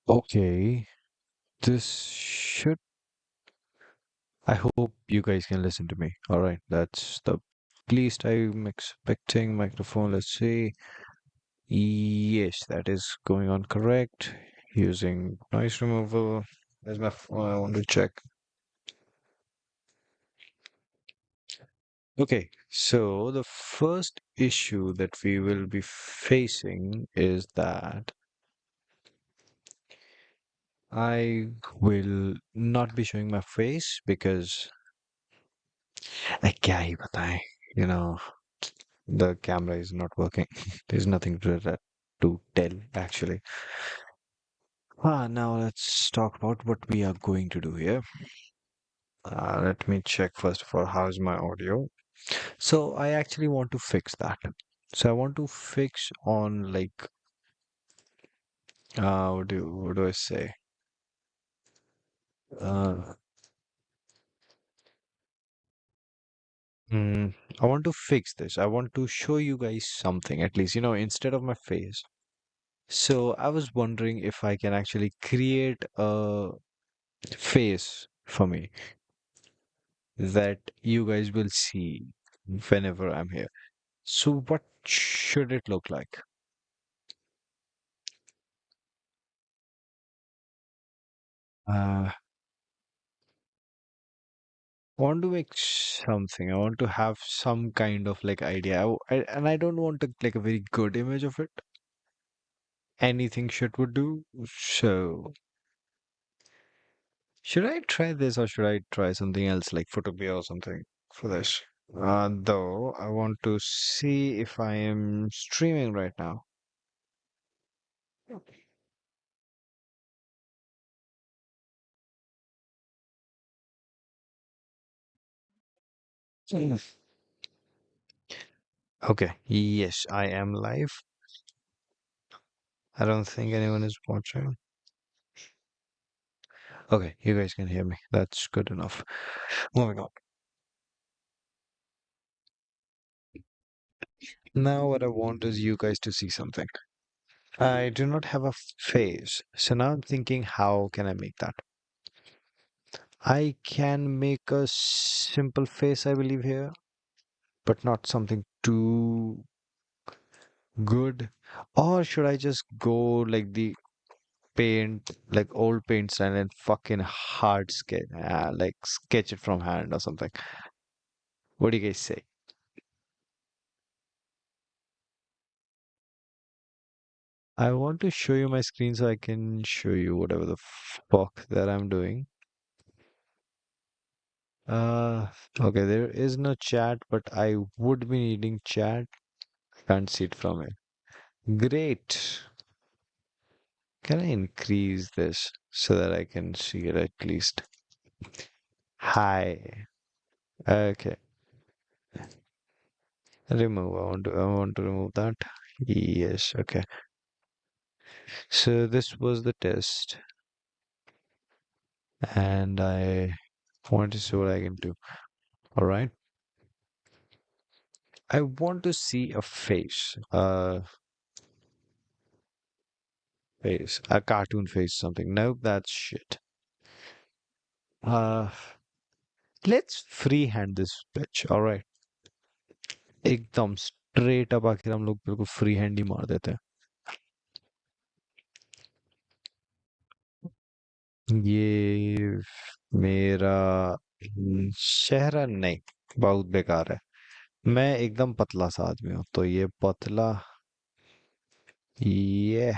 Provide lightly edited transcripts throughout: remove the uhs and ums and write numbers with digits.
Okay, this should. I hope you guys can listen to me. All right, that's the least I'm expecting. Microphone, let's see. Yes, that is going on correct. Using noise removal. There's my phone. I want to check. Okay, so the first issue that we will be facing is that I will not be showing my face because क्या ही बताएं, you know, the camera is not working. There's nothing to tell actually. Now let's talk about what we are going to do here. Let me check first of all how's my audio. So I actually want to fix that. So I want to fix on like what do I say? Uh, mm, I want to fix this. I want to show you guys something at least, instead of my face. So I was wondering if I can actually create a face for me that you guys will see whenever I'm here. So what should it look like? I want to make something. I want to have some kind of like idea. And I don't want like a very good image of it. Anything shit would do. So should I try this or should I try something else like Photopea or something for this? Though I want to see if I am streaming right now. Mm. Okay, yes, I am live. I don't think anyone is watching. Okay, you guys can hear me. That's good enough. Moving on. Now, what I want is you guys to see something. I do not have a face, so now I'm thinking, how can I make that? I can make a simple face, I believe, here, but not something too good. Or should I just go like the paint, like old paint style and fucking hard sketch, like sketch it from hand or something? What do you guys say? I want to show you my screen so I can show you whatever the fuck that I'm doing. Uh, okay, there is no chat, but I would be needing chat. Can't see it from it. Great. Can I increase this so that I can see it at least? Hi. Okay. Remove. I want to remove that. Yes. Okay. So this was the test, and I want to see what I can do. All right. I want to see a face. Face. A cartoon face. Something. Nope. That's shit. Uh, let's freehand this bitch. All right. एकदम straight up आके हम लोग बिल्कुल free hand ही मार देते हैं ये मेरा चेहरा नहीं बहुत बेकार है मैं एकदम पतला सा आदमी हूँ तो ये पतला ये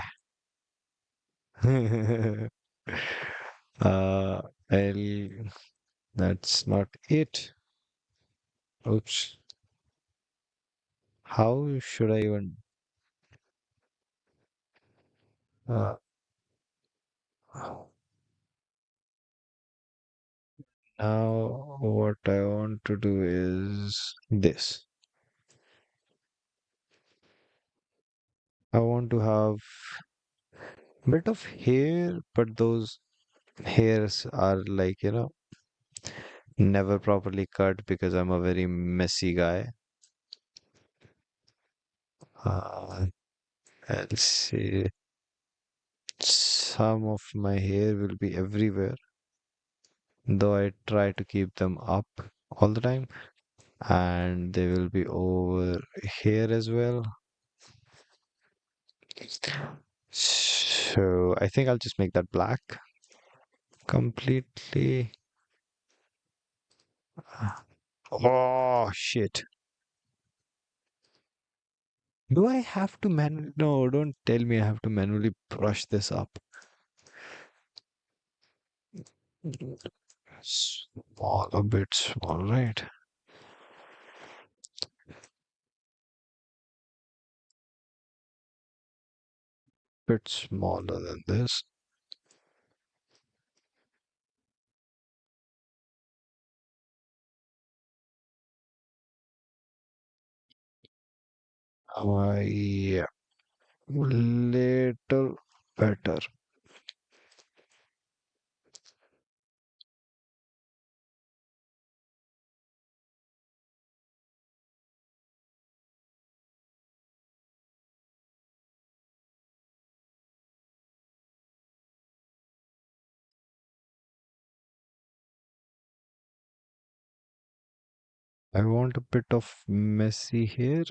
uh, I'll, that's not it. Oops. How should I even uh, now what I want to do is this. I want to have bit of hair, but those hairs are like, never properly cut because I'm a very messy guy. Uh, let's see. Some of my hair will be everywhere, though I try to keep them up all the time, and they will be over here as well. So I think I'll just make that black completely. Oh shit. Do I have to No, don't tell me I have to manually brush this up. Small, a bit small, right? Bit smaller than this. Yeah, little better. I want a bit of messy here.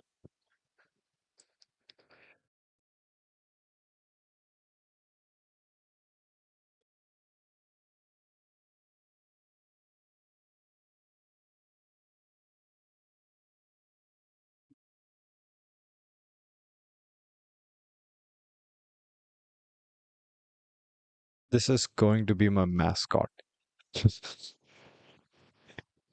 This is going to be my mascot.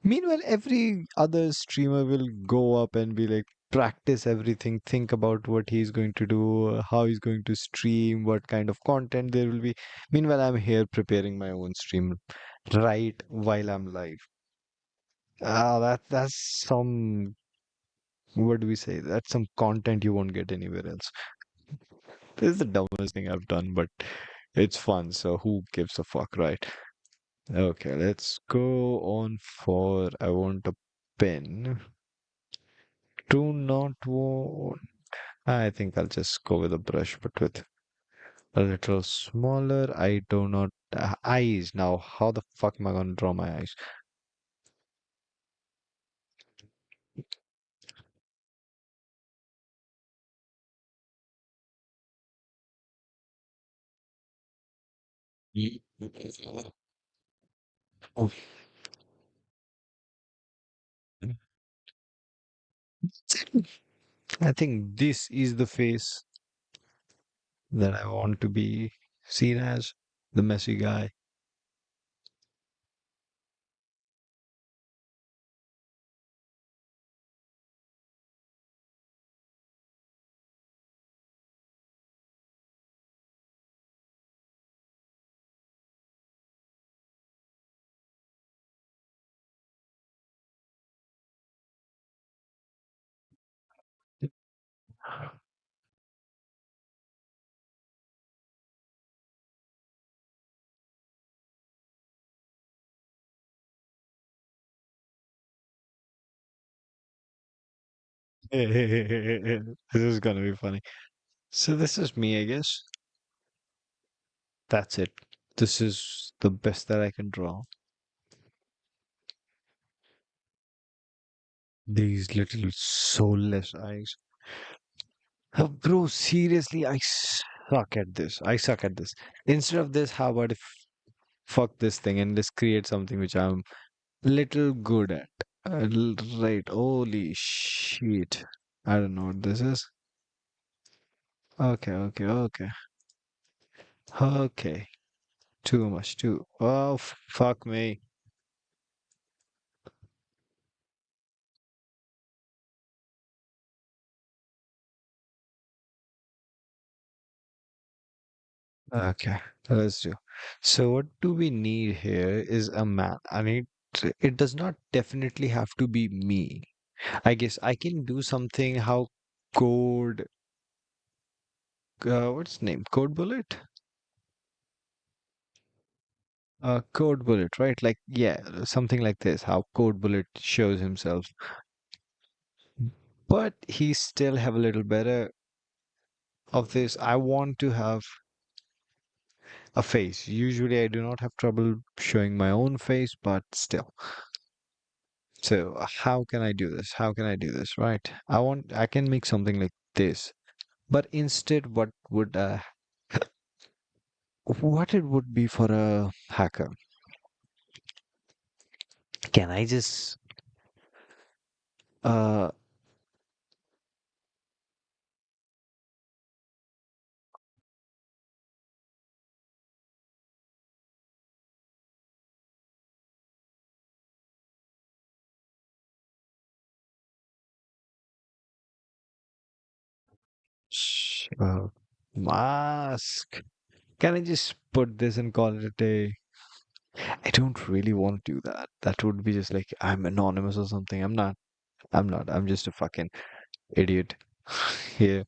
Meanwhile, every other streamer will go up and be like, practice everything, think about what he's going to do, how he's going to stream, what kind of content there will be. Meanwhile, I'm here preparing my own stream right while I'm live. That's some, what do we say? That's some content you won't get anywhere else. This is the dumbest thing I've done, but it's fun, so who gives a fuck, right? Okay, let's go on for I want a pen. Do not want. I think I'll just go with a brush, but with a little smaller. I do not. Eyes. Now, how the fuck am I gonna draw my eyes? Ye- Oh, I think this is the face that I want to be seen as the messy guy. This is gonna be funny. So this is me, I guess. That's it. This is the best that I can draw. These little soulless eyes. Bro, seriously, I suck at this. I suck at this. Instead of this, how about if fuck this thing and let's create something which I'm little good at. Right. Holy shit. I don't know what this is. Okay, okay, okay. Okay. Too much, too. Oh, fuck me. Okay, let's do. So what do we need here is a man. I need it does not definitely have to be me. I guess I can do something how code what's the name? Code Bullet? Code Bullet, right? Like yeah, something like this, how Code Bullet shows himself. But he still have a little better of this. I want to have a face. Usually, I do not have trouble showing my own face, but still. So, how can I do this? How can I do this? Right? I can make something like this, but instead, what it would be for a hacker? Can I just, uh, uh mask? Can I just put this and call it a day? I don't really want to do that. That would be just like I'm anonymous or something. I'm not. I'm not. I'm just a fucking idiot. Yeah.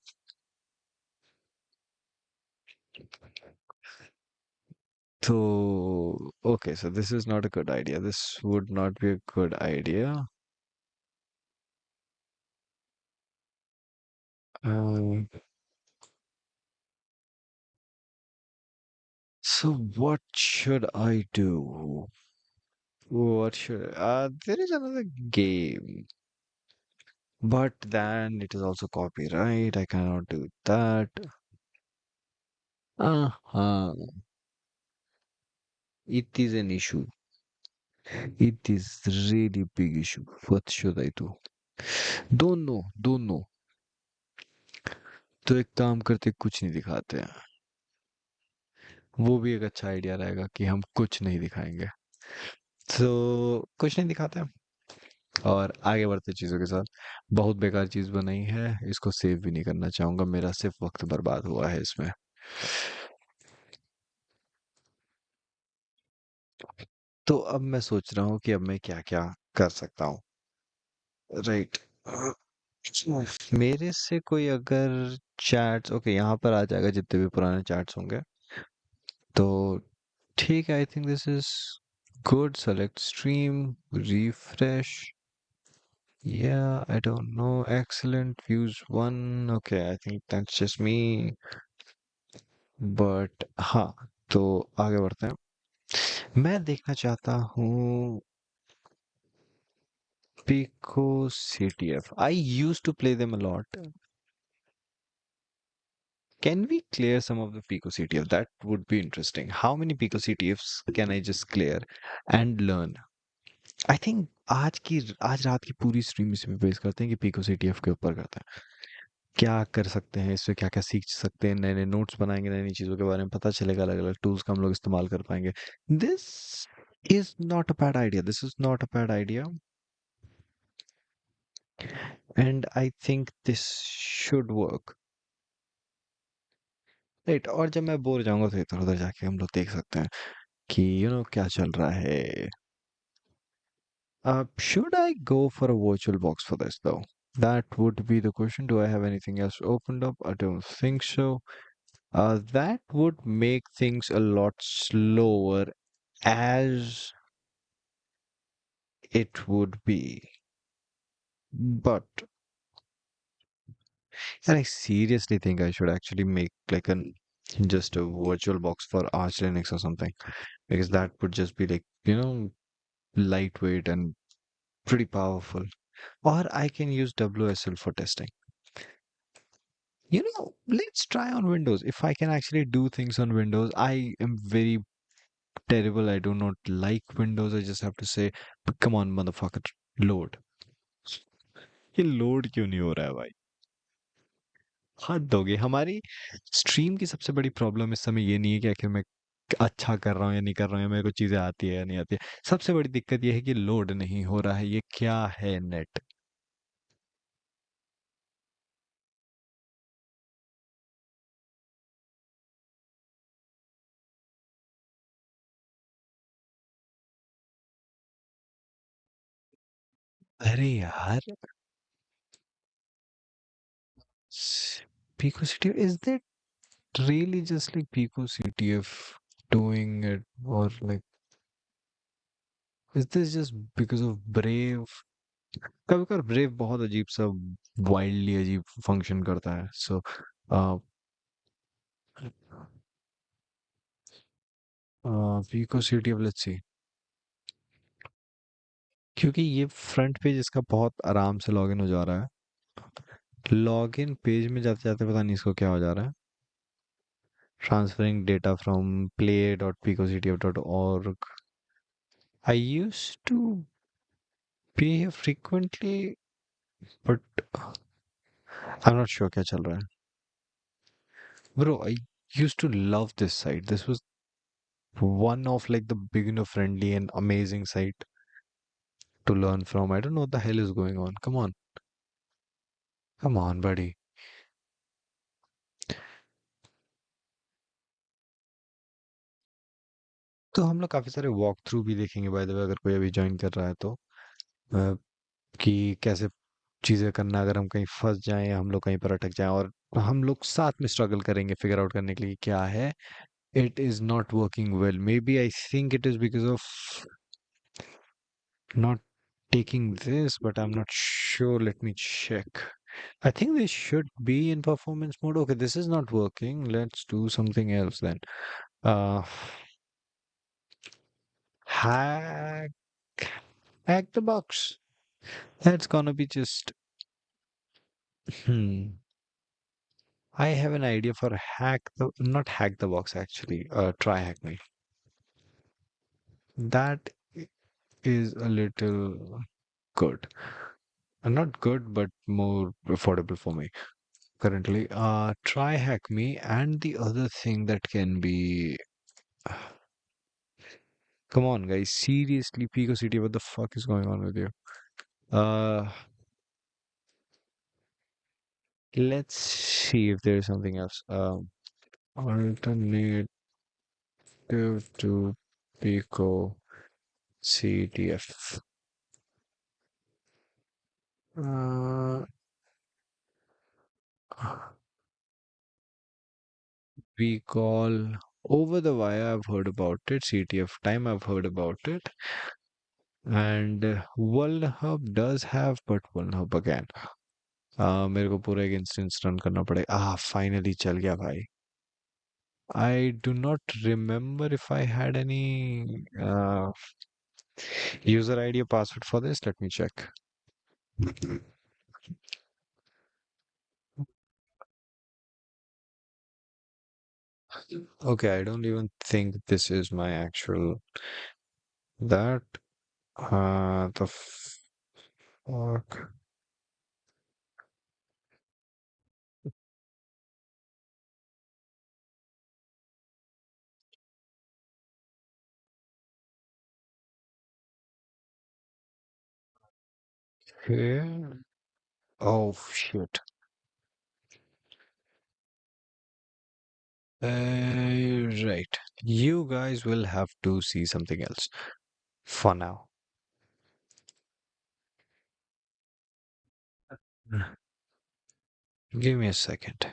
So, okay, so this is not a good idea. This would not be a good idea. Um, so what should I do? There is another game, but then it is also copyright. I cannot do that. Uh-huh. It is an issue. It is really big issue. What should I do? Don't know. तो एक काम करते कुछ नहीं दिखाते हैं. वो भी एक अच्छा आइडिया रहेगा कि हम कुछ नहीं दिखाएंगे. तो कुछ नहीं दिखाते हैं और आगे बढ़ते चीजों के साथ. बहुत बेकार चीज बनाई है, इसको सेव भी नहीं करना चाहूंगा, मेरा सिर्फ वक्त बर्बाद हुआ है इसमें. तो अब मैं सोच रहा हूँ कि अब मैं क्या क्या कर सकता हूँ. राइट. मेरे से कोई अगर चैट्स, ओके, यहाँ पर आ जाएगा जितने भी पुराने चैट्स होंगे. तो ठीक है, I think this is good. Select stream, refresh. Yeah, I don't know. Excellent. Views one. Okay, I think that's just me. But हाँ, तो आगे बढ़ते हैं. मैं देखना चाहता हूँ Pico CTF. I used to play them a lot. Can we clear some of the Pico CTF? That would be interesting. How many Pico CTFs can I just clear and learn? I think आज रात की पूरी stream इस पे base करते हैं कि Pico CTF के ऊपर करते हैं. क्या कर सकते हैं इससे, क्या क्या सीख सकते हैं, नए नए नोट्स बनाएंगे, नई नई चीज़ों के बारे में पता चलेगा, अलग अलग टूल्स का हम लोग इस्तेमाल कर पाएंगे. This is not a bad idea. This is not a bad idea. And I think this should work. Right. और जब मैं बोर हो जाऊंगा तो इधर उधर जाके हम लोग देख सकते हैं कि क्या चल रहा है. Should I go for a virtual box for this though? That would be the question. Do I have anything else opened up? I don't think so. That would make things a lot slower as it would be. But and I seriously think I should actually make like an just a virtual box for Arch Linux or something, because that would just be like, lightweight and pretty powerful. Or I can use WSL for testing. Let's try on Windows. If I can actually do things on Windows, I am very terrible. I do not like Windows. I just have to say, but come on, motherfucker, load. ये load क्यों नहीं हो रहा है भाई? हद हो गई. हमारी स्ट्रीम की सबसे बड़ी प्रॉब्लम इस समय ये नहीं है कि आखिर मैं अच्छा कर रहा हूँ या नहीं कर रहा हूँ, या मेरे को चीजें आती है या नहीं आती है. सबसे बड़ी दिक्कत ये है कि लोड नहीं हो रहा है. ये क्या है नेट? अरे यार, Pico CTF, is that really just like Pico CTF doing it, or like is this just because of Brave? कभी कभार ब्रेव बहुत अजीब सा, वाइल्डली अजीब फंक्शन करता है. सो पीको सिटी अब लेट्स सी, क्योंकि ये फ्रंट पेज इसका बहुत आराम से लॉगिन हो जा रहा है। लॉगिन पेज में जाते जाते पता नहीं इसको क्या हो जा रहा है। Transferring data from play.picoctf.org। I used to be here frequently, but I'm not sure क्या चल रहा है। Bro, I used to love this site. This was one of like the beginner friendly and amazing site to learn from. I don't know what the hell is going on. Come on. Come on, buddy. तो हम लोग काफी सारे walk through भी देखेंगे bye the वे, अगर कोई अभी ज्वाइन कर रहा है तो, अ, कि कैसे चीजें करना अगर हम कहीं फंस जाएं या हम लोग कहीं पर अटक जाएं, और हम लोग साथ में स्ट्रगल करेंगे फिगर आउट करने के लिए क्या है। It is not working well, maybe I think it is because of not taking this, but I'm not sure. Let me check. I think they should be in performance mode. Okay, this is not working. Let's do something else then. Uh, hack, hack the box. That's gonna be just. Hmm. I have an idea for not hack the box actually. Try hack me. That is a little good. Not good, but more affordable for me currently. Try hack me, and the other thing that can be. Come on, guys. Seriously, Pico City, what the fuck is going on with you? Uh, let's see if there's something else. Alternative to Pico CTF. Uh, we call over the wire. I've heard about it. CTF time. I've heard about it. And Hub does have, but Hub again. मेरे को पूरा एक instance run करना पड़ेगा। Finally चल गया भाई। I do not remember if I had any user ID or password for this. Let me check. Okay, I don't even think this is my actual that. The fuck. Okay. Oh shit. Right. You guys will have to see something else for now. Give me a second.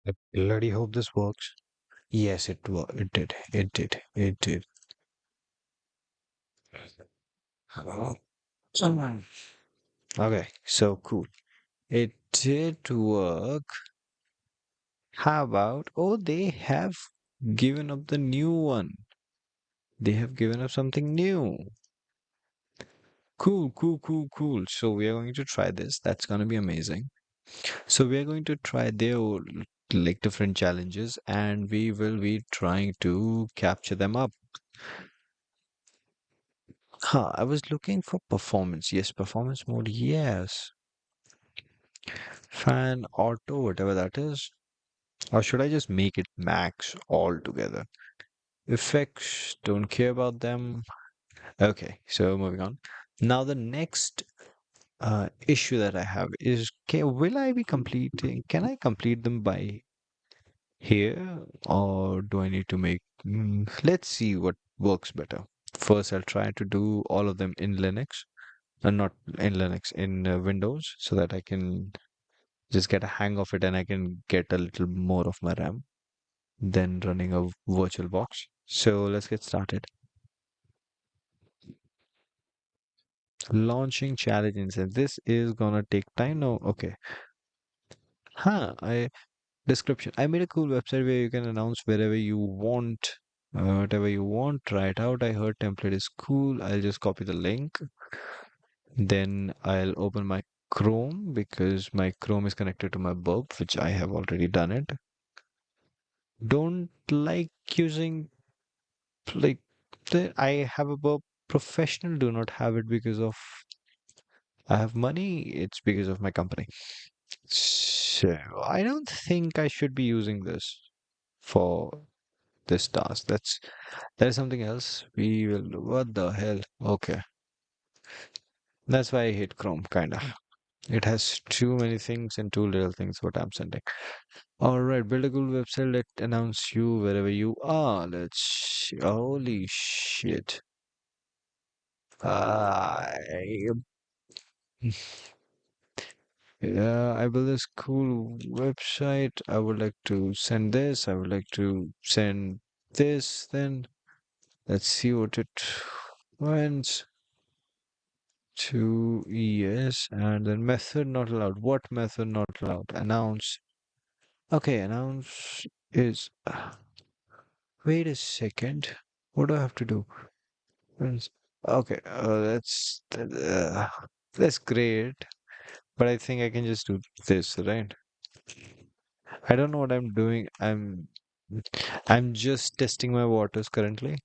I bloody hope this works. Yes, it did. It did. It did. Okay, so cool. It did work. How about, oh, they have given up the new one. They have given up something new. Cool, cool, cool, cool. So we are going to try this. That's going to be amazing. So we are going to try their like different challenges, and we will be trying to capture them up. I was looking for performance. Yes, performance mode. Yes. Fan auto, whatever that is. Or should I just make it max altogether? Effects, don't care about them. Okay, so moving on. Now the next issue that I have is, will I be completing? Can I complete them by here, or do I need to make? Let's see what works better. First, I'll try to do all of them in Linux, and not in Linux, in Windows, so that I can just get a hang of it and I can get a little more of my RAM than running a virtual box. So let's get started. Launching challenges, and this is gonna take time now. Okay. I description. I made a cool website where you can announce wherever you want, whatever you want. Try it out. I heard template is cool. I'll just copy the link. Then I'll open my Chrome because my Chrome is connected to my Burp, which I have already done it. Don't like using like I have a Burp Professional. Do not have it because of I have money. It's because of my company. So I don't think I should be using this for this task. That is something else. We will. What the hell? Okay, that's why I hate Chrome. Kinda. It has too many things and too little things. What I'm sending. All right, build a cool website. Let announce you wherever you are. Holy shit. I Yeah, I built this cool website. I would like to send this. I would like to send this. Then let's see what it went to. Yes, and then method not allowed. What method not allowed? Announce. Okay, announce is. Wait a second. What do I have to do? Friends. Okay, that's great. But I think I can just do this, right? I don't know what I'm doing. I'm just testing my waters currently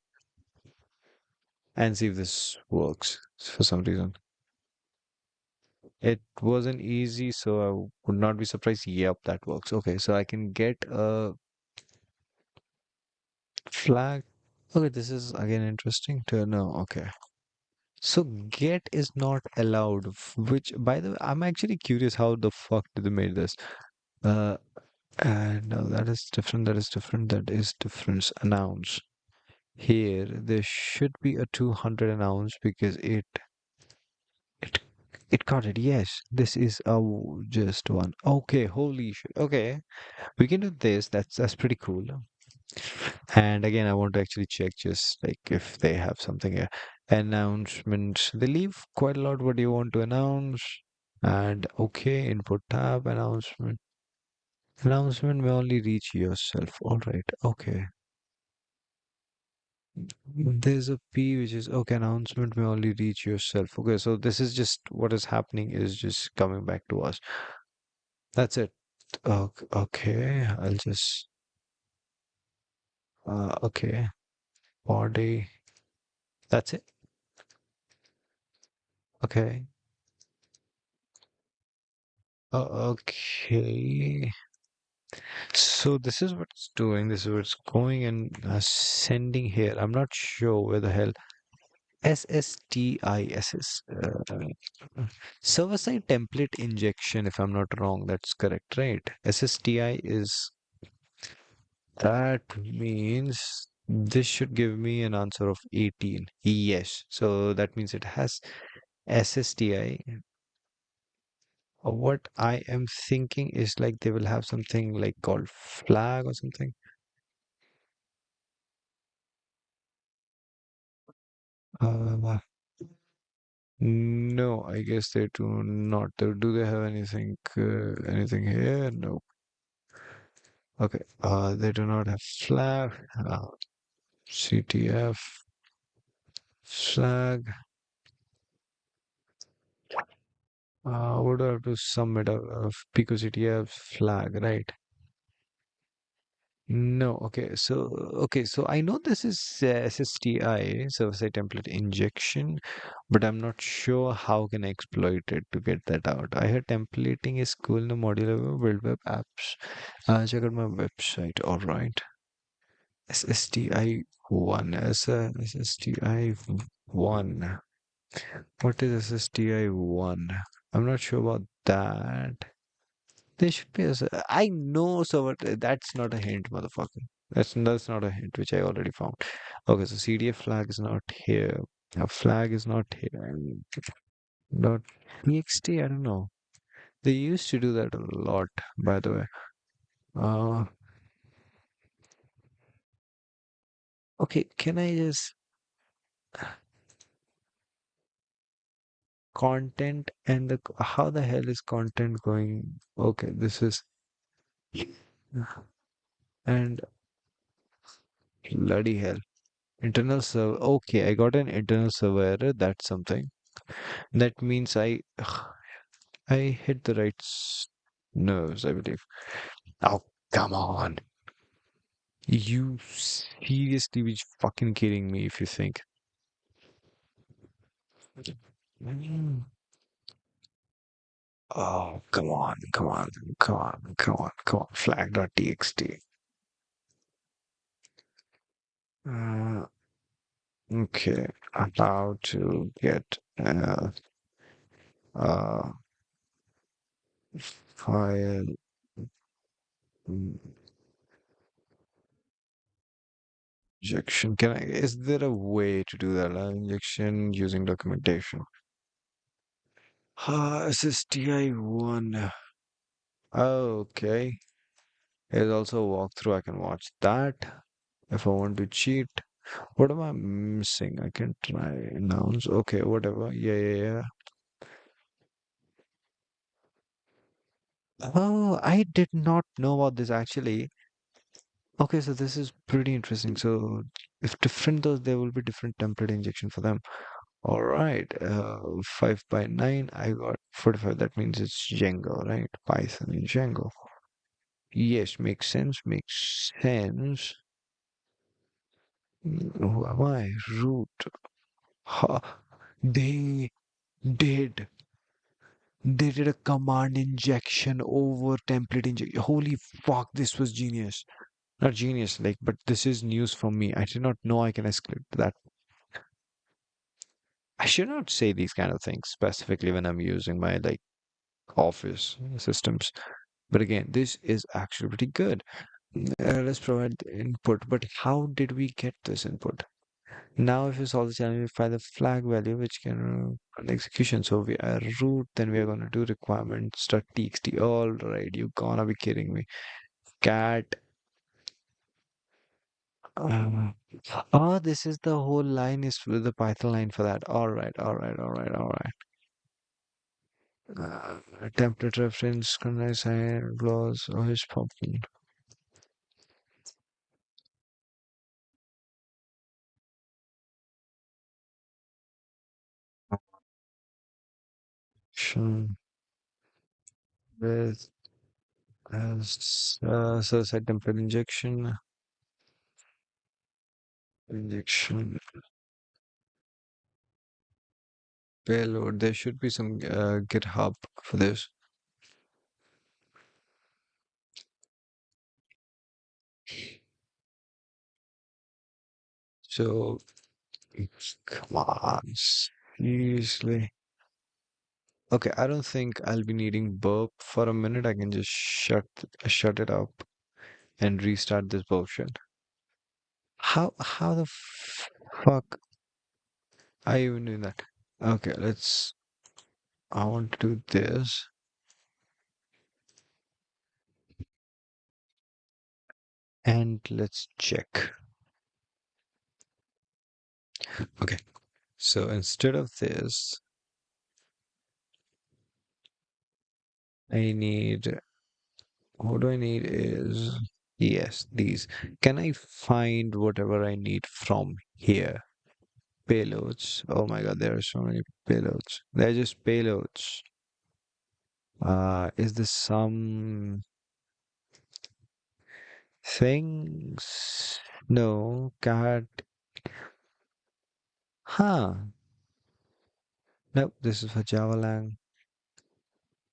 and see if this works for some reason. It wasn't easy, so I would not be surprised. Yep, that works. Okay, so I can get a flag. Okay, this is again interesting to know. Okay. So get is not allowed, which by the way, I'm actually curious how the fuck did they made this. Uh, and no, that is different. That is different. That is different. Announce. Here, there should be a 200 announce because it it got it. Yes, this is a just one. Okay, holy shit. Okay, we can do this. That's pretty cool. And again, I want to actually check just like if they have something here. Announcements. They leave quite a lot. What do you want to announce? And okay, input tab announcement. Announcement may only reach yourself. All right. Okay. There's a P which is okay, announcement may only reach yourself. Okay, so this is just what is happening is just coming back to us. That's it. Okay, I'll just okay, body. That's it. Okay. Okay. So this is what it's doing. This is what it's going and sending here. I'm not sure where the hell SSTISS. Server-side template injection, if I'm not wrong, that's correct, right? SSTI is that means this should give me an answer of 18. Yes. So that means it has SSTI. What I am thinking is like they will have something like called flag or something. Uh, no, I guess they do not. Do they have anything here? No. Okay. They do not have flag. CTF flag. What do I have to submit a Pico CTF flag, right? No. Okay. So I know this is SSTI, server-side template injection, but I'm not sure how can I exploit it to get that out. I heard templating is cool in the modular build web apps. Check out my website. All right. SSTI one. SSTI one. What is SSTI one? I'm not sure about that. There should be I know, so that's not a hint, motherfucker. That's not a hint, which I already found. Okay, so CDF flag is not here. A flag is not here. And dot txt, I don't know. They used to do that a lot, by the way. Uh, okay, can I just content and how the hell is content going? Okay, this is and bloody hell. Internal server. Okay, I got an internal server error. That's something. That means I hit the right nerves, I believe. Oh, come on. You seriously be fucking kidding me if you think. Mm. Oh, come on, come on, come on, come on, come on. Flag.txt. Uh, okay. How to get uh, file mm, injection. Is there a way to do that? Injection using documentation. SSTI1. Okay. There's also a walkthrough. I can watch that if I want to cheat. What am I missing? I can try nouns. Okay, whatever. Yeah, yeah, yeah. Oh, I did not know about this actually. Okay, so this is pretty interesting. So if different those, there will be different template injection for them. All right. 5 by 9. I got 45. That means it's Django, right? Python in Django. Yes, makes sense. Makes sense. Who am I? Root. Ha. They did. They did a command injection over template injection. Holy fuck, this was genius. Not genius, like, but this is news for me. I did not know I can escalate to that. I should not say these kind of things specifically when I'm using my like office systems. But again, this is actually pretty good. Let's provide the input. But how did we get this input? Now, if you solve the challenge, we find the flag value which can run the execution. So we are root, then we are going to do requirements.txt. All right, you gonna be kidding me. Cat. Uh, oh, this is the whole line is with the Python line for that. All right, all right, all right, all right. Template reference, condense, clause, oh, it's pumping. Action with as so side template injection payload. There should be some GitHub for this. So come on, seriously. Okay, I don't think I'll be needing burp for a minute. I can just shut it up and restart this bullshit. How the fuck are you even doing that? Okay, I want to do this and let's check. Okay, so instead of this, I need, what do I need is, yes, these. Can I find whatever I need from here? Payloads. Oh my God, there are so many payloads. They're just payloads. Is this some things? No, cat. Huh. Nope, this is for Java lang.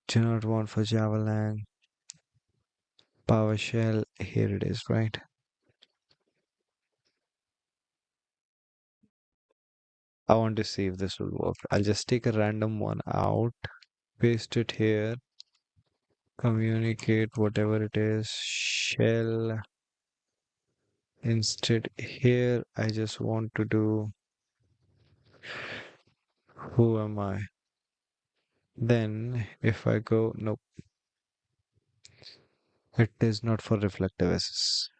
Do not want for Java lang. PowerShell. Here it is, right? I want to see if this will work. I'll just take a random one out, paste it here, communicate whatever it is, shell Instead, here I just want to do who am I? Then if I go, nope, it is not for reflective assist.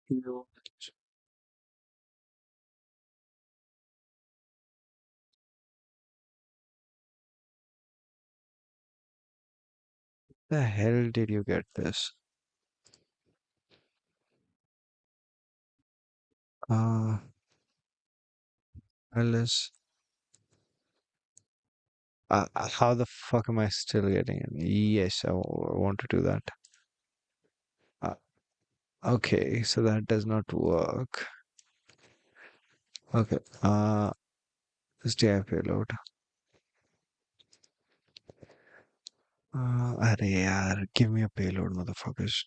What the hell did you get this? Uh, Alice. How the fuck am I still getting it? Yes, I want to do that. Uh, okay, so that does not work. Okay, stay payload. अरे यार, give me a payload, motherfuckers.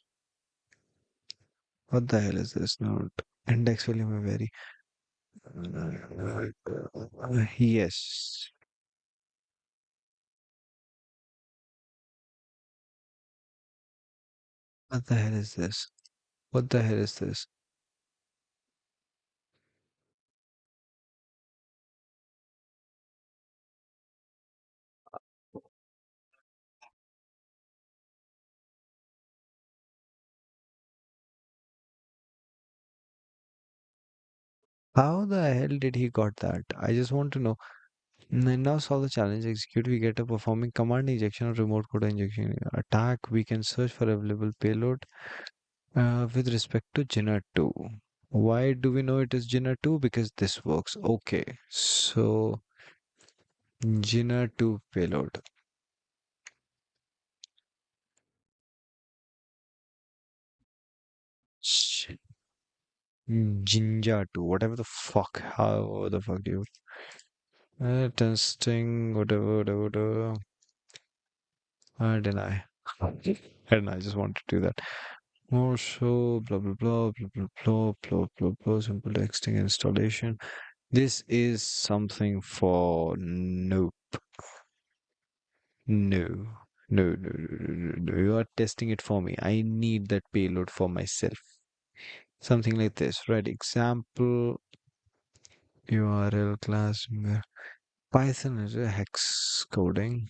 What the hell is this node? Index value may vary. Yes. What the hell is this? What the hell is this? How the hell did he got that? I just want to know. Now solve the challenge. Execute. We get a performing command injection or remote code injection. Attack. We can search for available payload with respect to Jinna 2. Why do we know it is Jinna 2? Because this works. Okay. So Jinna 2 payload. Sh- Jinja 2. Whatever the fuck. How the fuck do you. Testing. Whatever. Deny. And I just want to do that. More so, blah blah blah blah blah blah blah blah blah. Simple texting installation. This is something for no, no, no. You are testing it for me. I need that payload for myself. Something like this, right? Example URL class. Python is a hex coding.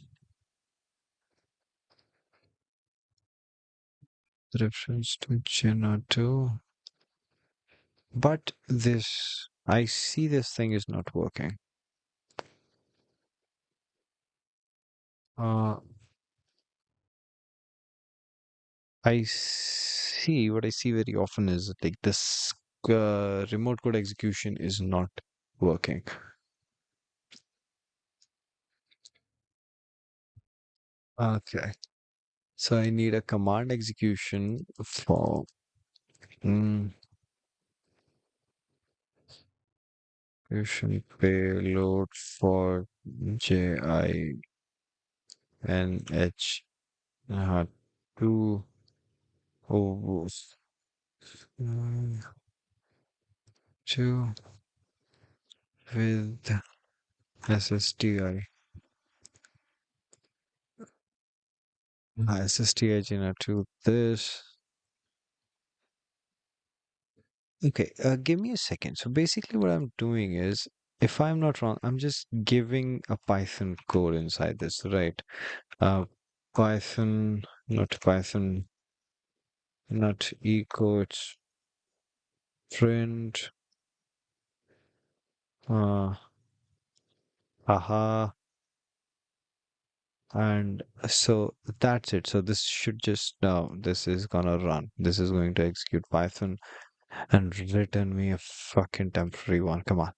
Reference to Geno2. But this, I see this thing is not working. Uh, what I see very often is like this remote code execution is not working. Okay. So I need a command execution for mm, execution payload for JINH two ovos two with SSTI. SSTI to this. Okay, give me a second. So basically, what I'm doing is, if I'm not wrong, I'm just giving a Python code inside this, right? Uh, Python, not Python, not echo, it's print, uh, haha, and so that's it. So this should just now, this is gonna run. This is going to execute Python and return me a fucking temporary one. Come on.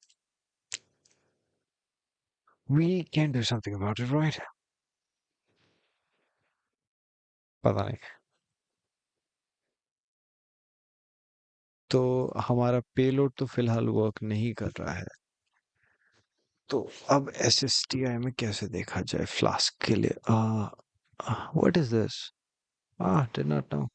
We can do something about it, right? पता नहीं. तो हमारा payload तो फिलहाल work नहीं कर रहा है. तो अब एसएसटीआई में कैसे देखा जाए फ्लास्क के लिए. What is this. Did not know.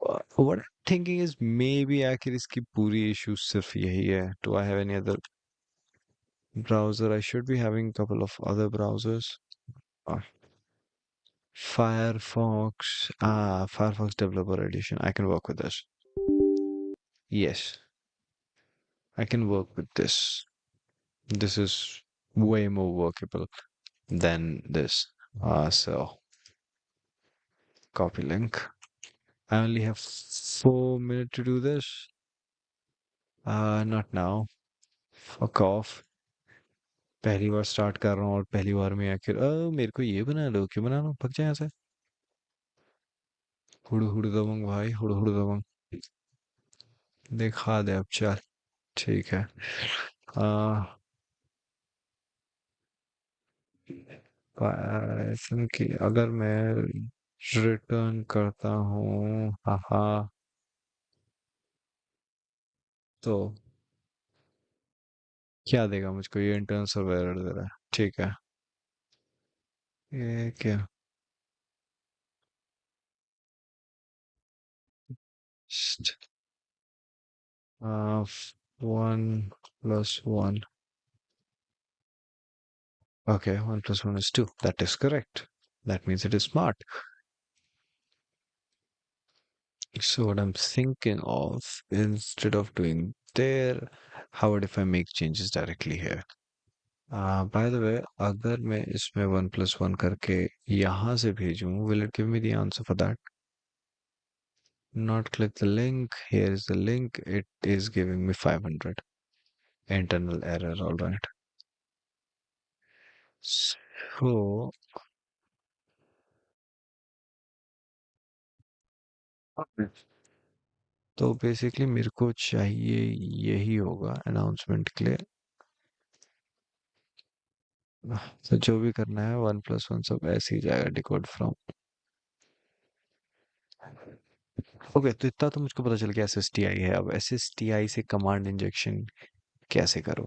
What I'm thinking is maybe आखिर इसकी पूरी issue सिर्फ यही है. Do I have any other browser? I should be having a couple of other browsers. Uh, Firefox. Firefox Developer Edition. I can work with this. Yes, I can work with this. This is way more workable than this. So copy link. I only have 4 minutes to do this. Not now. Fuck off. पहली बार start कर रहा हूँ और पहली बार में आखिर मेरे को ये बना लो क्यों बना लो पक जाए यहाँ से हुड़ हुड़ दबंग भाई हुड़ हुड़ दबंग दिखा दे अब चल ठीक है आ, पाइथन की अगर मैं रिटर्न करता हूँ हाँ तो क्या देगा मुझको ये इंटरनल सर्वर एरर दे रहा है ठीक है ये क्या uh, 1 + 1 okay 1 + 1 is 2 that is correct that means it is smart. So what I'm thinking of, instead of doing there, how would if I make changes directly here? By the way, अगर मैं इसमें 1 + 1 करके यहाँ से भेजूँ, will it give me the answer for that? Not click the link. Here is the link. It is giving me 500. Internal error. All right. So तो basically मेरे को चाहिए यही होगा अनाउंसमेंट के लिए तो जो भी करना है 1 + 1 सब ऐसे ही जाएगा डिकोड फ्रॉम ओके तो इतना तो मुझको पता चल गया SSTI है अब SSTI से कमांड इंजेक्शन कैसे करो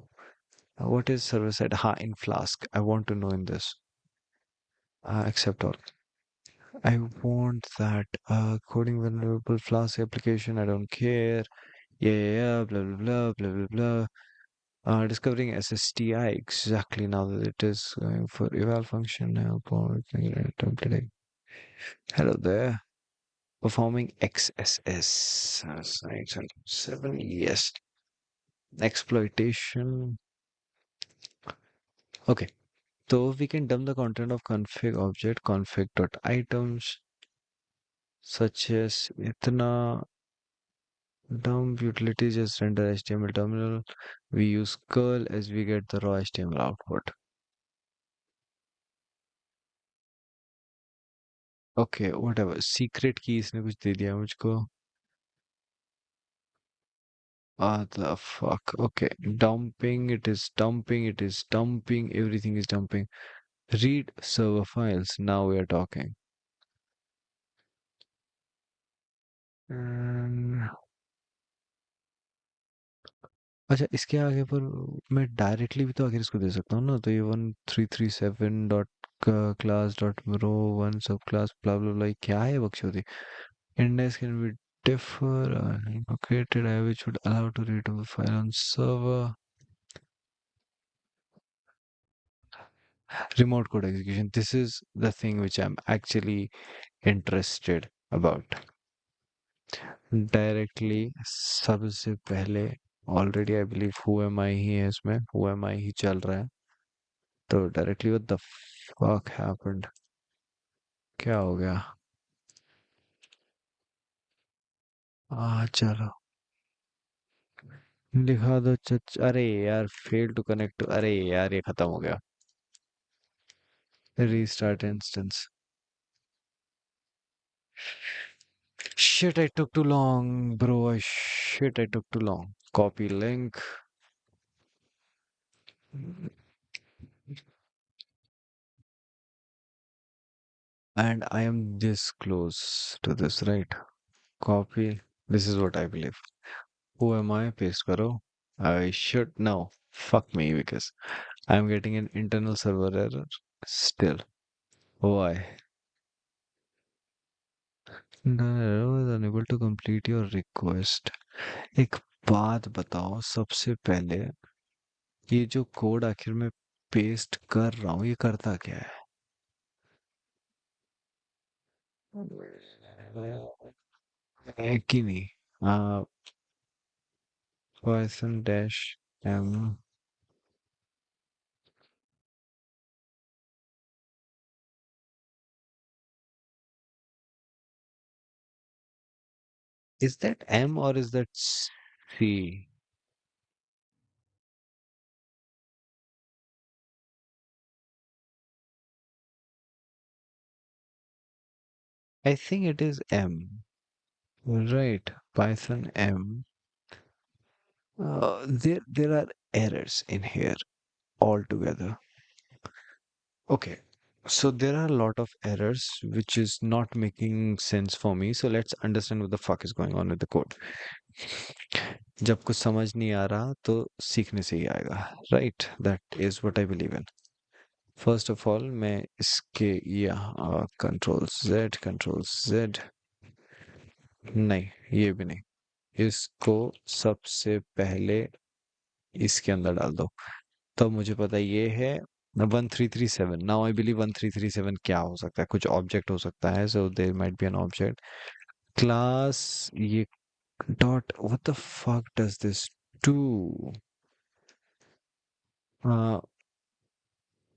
व्हाट इज सर्वर साइड हाँ in flask I want to know in this except all I want that coding vulnerable flask application I don't care yeah blah blah blah blah blah blah discovering SSTI exactly now that it is going for eval function now template hello there performing XSS 907 yes exploitation okay so we can dump the content of config object config.items such as itna dump utility just render HTML terminal we use curl as we get the raw HTML output okay whatever secret key इसने कुछ दे दिया मुझको the fuck okay dumping it is dumping everything is dumping read server files now we are talking and अच्छा इसके आगे पर मैं directly भी तो आखिर इसको दे सकता हूँ ना तो ये 1337 dot class dot row one subclass blah blah blah क्या है बकचोदी index can be differ located which would allow to read the file on server remote code execution this is the thing which I'm actually interested about directly सबसे पहले already I believe who am I ही है इसमें who am I ही चल रहा है तो directly what the fuck happened क्या हो गया चलो दिखा दो अरे यार फेल टू कनेक्ट अरे यार ये खत्म हो गया restart instance shit I took too long bro shit I took too long copy link and I am this close to this right copy this is what I believe who am I paste karo I should no fuck me because I'm getting an internal server error still why No, is unable to complete your request. एक बात बताओ सबसे पहले, ये जो code आखिर में paste कर रहा हूँ ये करता क्या है कि नहीं? Python dash m. Is that m or is that c? I think it is m. Right, Python m. There are errors in here altogether. Okay, so there are a lot of errors which is not making sense for me. So let's understand what the fuck is going on with the code. जब कुछ समझ नहीं आ रहा तो सीखने से ही आएगा, right? That is what I believe in. First of all, मैं इसके यहाँ कंट्रोल Z नहीं, ये भी नहीं, इसको सबसे पहले इसके अंदर डाल दो, तब मुझे पता ये है 1337. नाउ आई बिलीव 1337 क्या हो सकता है, कुछ ऑब्जेक्ट हो सकता है, so there might be an object class ये dot what the fuck does this do?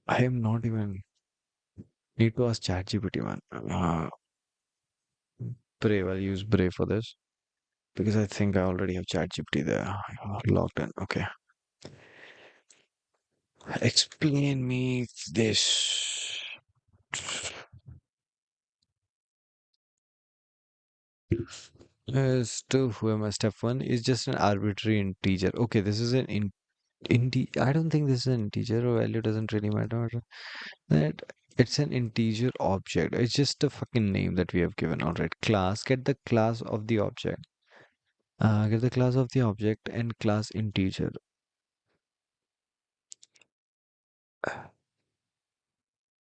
I am not even need to ask ChatGPT, man. Brave, I'll use Brave for this because I think I already have ChatGPT there logged in. Okay, explain me this. To who am I? Step one is just an arbitrary integer. Okay, this is an I don't think this is an integer or value doesn't really matter. That it's an integer object. It's just a fucking name that we have given. Alright, class. Get the class of the object. Get the class of the object and class integer.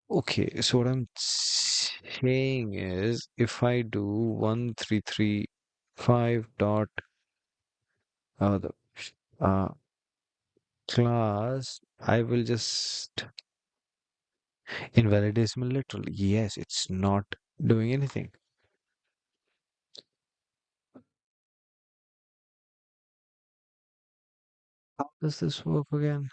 Okay, so what I'm saying is if I do 1335 dot the uh, class, I will just invalid decimal literal. Yes, it's not doing anything. How does this work again?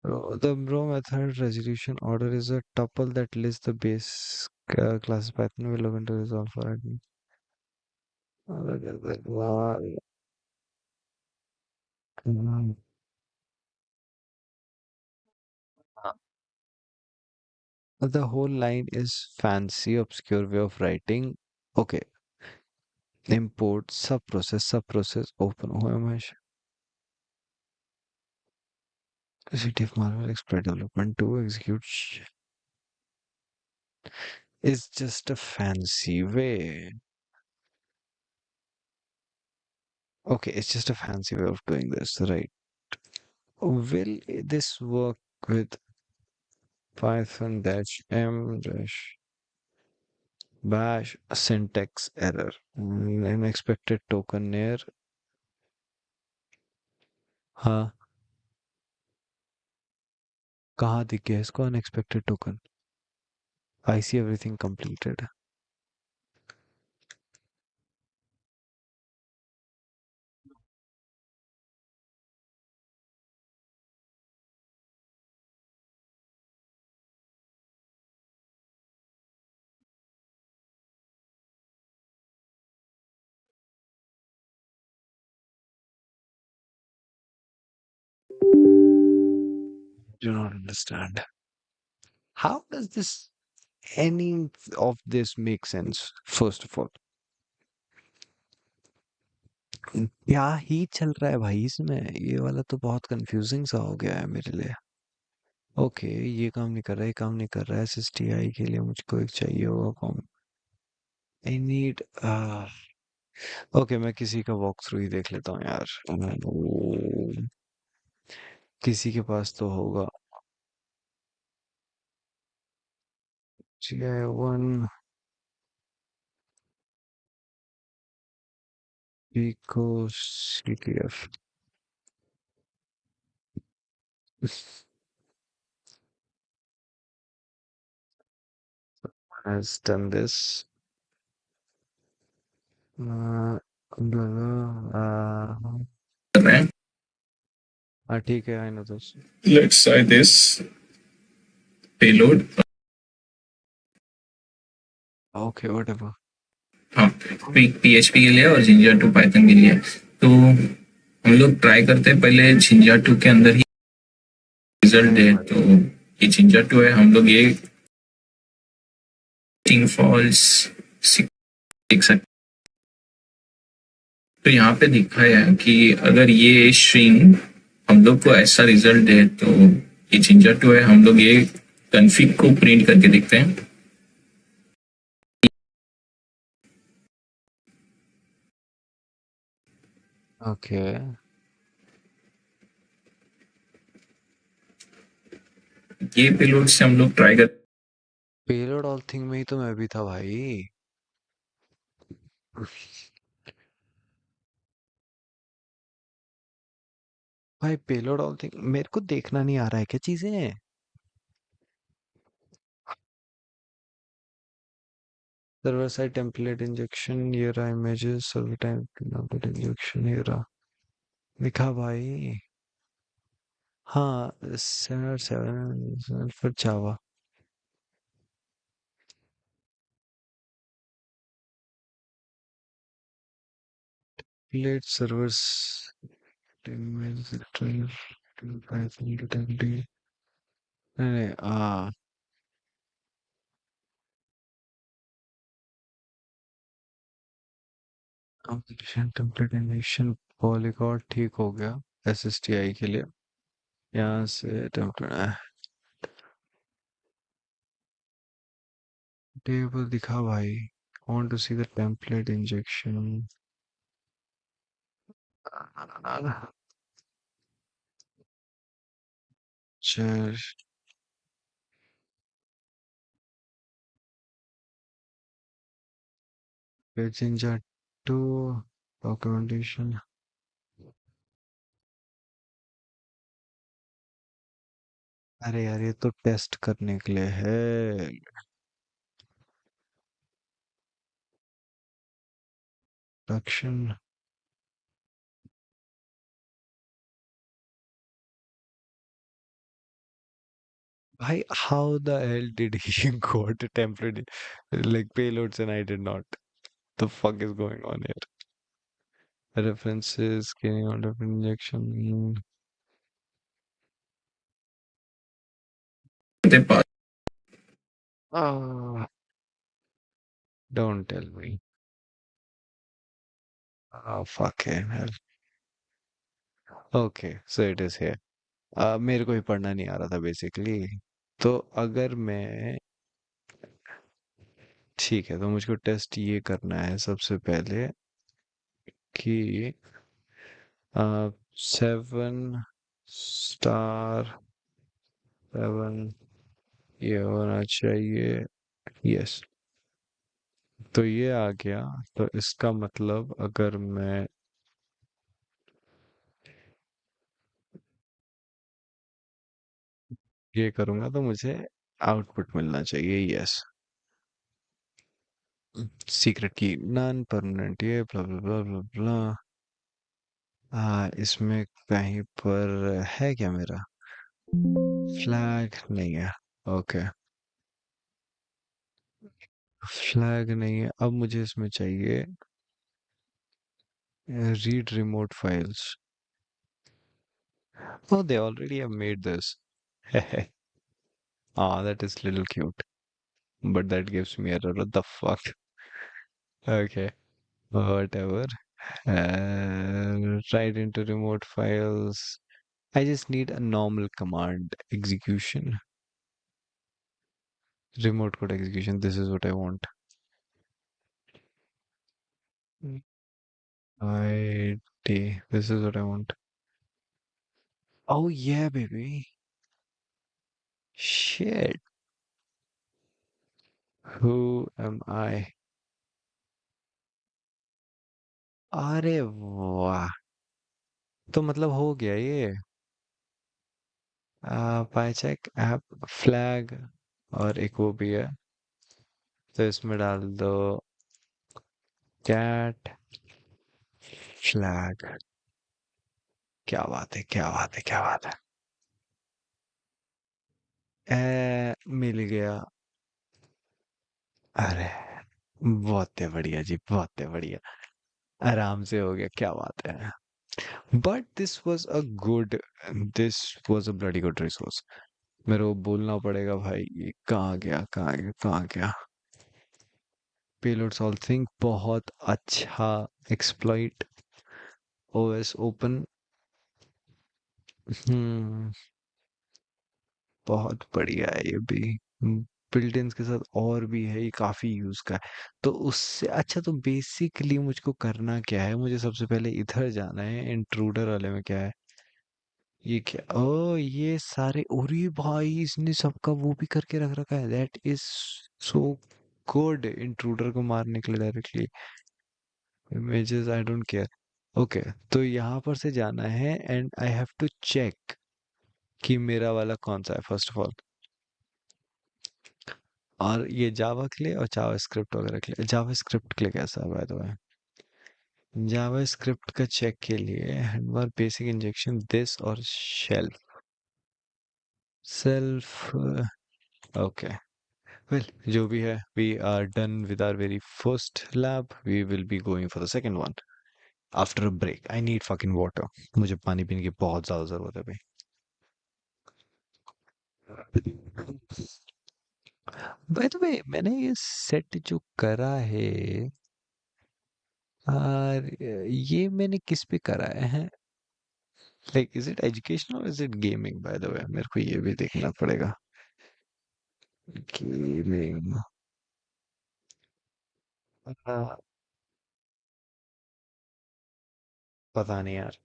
The row method resolution order is a tuple that lists the base class pattern we're looking to resolve for admin. The whole line is fancy, obscure way of writing. Okay, import subprocess, open OMH. CTF Marvel Exploit Development to execute is just a fancy way. Okay, it's just a fancy way of doing this, right? Will this work with Python dash m dash bash syntax error? Unexpected token near. हाँ, कहाँ दिख गया इसको unexpected token? I see everything completed. Do not understand. How does this any of this make sense? First of all, क्या ही चल रहा है भाई इसमें? ये वाला तो बहुत कंफ्यूजिंग सा हो गया है मेरे लिए. ओके, ये काम नहीं कर रहा है, ये काम नहीं कर रहा है. SSTI के लिए मुझको एक चाहिए होगा फॉर्म. I need. ओके, मैं किसी का वॉक थ्रू ही देख लेता हूँ यार. किसी के पास तो होगा. GI1 Pico CTF has done this. Uh, कर रहे हैं. ठीक है, I know this. Let's try this payload. Okay, whatever. हाँ, PHP के लिए और जिंजा टू पाइथन के लिए. तो हम लोग ट्राई करते हैं पहले जिंजा टू के अंदर ही रिजल्ट है. तो ये जिंजा टू है. हम लोग ये फॉल्स देख सकते. तो यहाँ पे दिखाया है कि अगर ये स्ट्रिंग हम लोग को ऐसा रिजल्ट है तो ये जिंजा टू है. हम लोग ये कन्फिग को प्रिंट करके देखते हैं. Okay. ये पेलोड से हम लोग ट्राई कर. पेलोड ऑल थिंग में ही तो मैं भी था भाई. भाई पेलोड ऑल थिंग मेरे को देखना नहीं आ रहा है क्या चीजें. सर्वर साइड टेम्पलेट इंजेक्शन ये रहा. इमेजेस सर्वर टेम्पलेट इंजेक्शन ये रहा. लिखा भाई. हाँ 7 फिर जावा. प्लेट सर्वर्स नहीं नहीं एप्लीकेशन टेम्पलेट इंजेक्शन पॉलीगॉन ठीक हो गया. एसएसटीआई के लिए यहाँ से टेम्पलेट टेबल दिखा भाई. want to see the template injection. Just Virginia to documentation. अरे यार ये तो टेस्ट करने के लिए है. प्रोडक्शन. भाई how the hell did he got a template like payloads and I did not? The fuck is going on here? References, scanning on different injection. Ah, don't tell me. Oh, fucking hell. Okay, so it is here. मेरे को ही पढ़ना नहीं आ रहा था basically. तो अगर मैं ठीक है तो मुझको टेस्ट ये करना है सबसे पहले कि 7 स्टार 7 ये होना चाहिए. यस. तो ये आ गया. तो इसका मतलब अगर मैं ये करूंगा तो मुझे आउटपुट मिलना चाहिए. यस. सीक्रेट की नॉन परमानेंट ये ब्ला ब्ला ब्ला ब्ला ब्ला. इसमें कहीं पर है क्या मेरा फ्लैग नहीं है. ओके. फ्लैग नहीं है. अब मुझे इसमें चाहिए read remote files. Oh, they already have made this. That is little cute. But that gives me error. What the fuck? Okay, whatever. Write into remote files. I just need a normal command execution. Remote code execution. This is what I want. ID. This is what I want. Oh yeah, baby. Shit. Who am I? अरे वाह, तो मतलब हो गया ये। पाई check app flag, और एक वो भी है, तो इसमें डाल दो कैट फ्लैग। क्या बात है, क्या बात है, क्या बात है। मिल गया। अरे बहुत ही बढ़िया जी, बहुत ही बढ़िया। आराम से हो गया, क्या बात है। But this was a good, this was a bloody good resource. मेरे को बोलना पड़ेगा भाई, ये कहाँ गया, कहाँ गया, कहाँ गया। पेलोड सॉल्विंग बहुत अच्छा एक्सप्लॉइट। OS open. हम्म, बहुत बढ़िया है ये भी। बिल्ट इन के साथ और भी है, ये काफी यूज का है। तो उससे अच्छा, तो बेसिकली मुझको करना क्या है, मुझे सबसे पहले इधर जाना है, इंट्रूडर वाले में क्या है, ये क्या, ओ ये सारे, और ये भाई इसने सबका वो भी करके रख रखा है, that is so good, intruder को मारने के लिए directly. Images I don't care. Okay, तो यहाँ पर से जाना है, and I have to check कि मेरा वाला कौन सा है फर्स्ट ऑफ ऑल। और ये जावा के लिए और जावा स्क्रिप्ट वगैरह के लिए, जावा स्क्रिप्ट के लिए कैसा है by the way. JavaScript का चेक के लिए हैंडवर बेसिक इंजेक्शन दिस और शेल्फ सेल्फ। ओके, वेल जो भी है, we are done with our very first lab, we will be going for the second one after a break. I need fucking water, मुझे पानी पीने की बहुत ज्यादा जरूरत है भाई। बाय द वे, मैंने ये सेट जो करा है, और ये मैंने किस पे करा है, like is it educational, is it gaming, bye the वे मेरे को ये भी देखना पड़ेगा। गेमिंग, पता नहीं यार,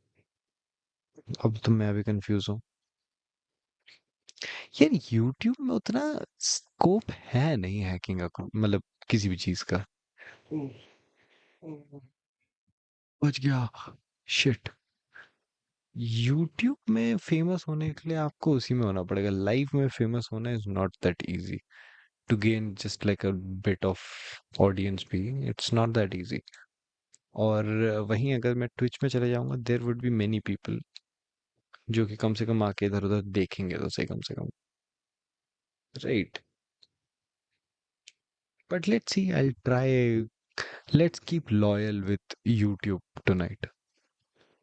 अब तो मैं भी कंफ्यूज हूँ। यार यूट्यूब में उतना स्कोप है नहीं हैकिंग का, मतलब किसी भी चीज का। बच गया, शिट। यूट्यूब में फेमस होने के लिए आपको उसी में होना पड़ेगा, लाइव में फेमस होना is not that easy, to gain just like a bit of audience भी, इट्स नॉट दैट इजी। और वहीं अगर मैं ट्विच में चले जाऊंगा, there would be many people जो कि कम से कम आके इधर उधर देखेंगे तो सही, कम से कम, right. But let's see, I try, let's keep loyal with YouTube tonight.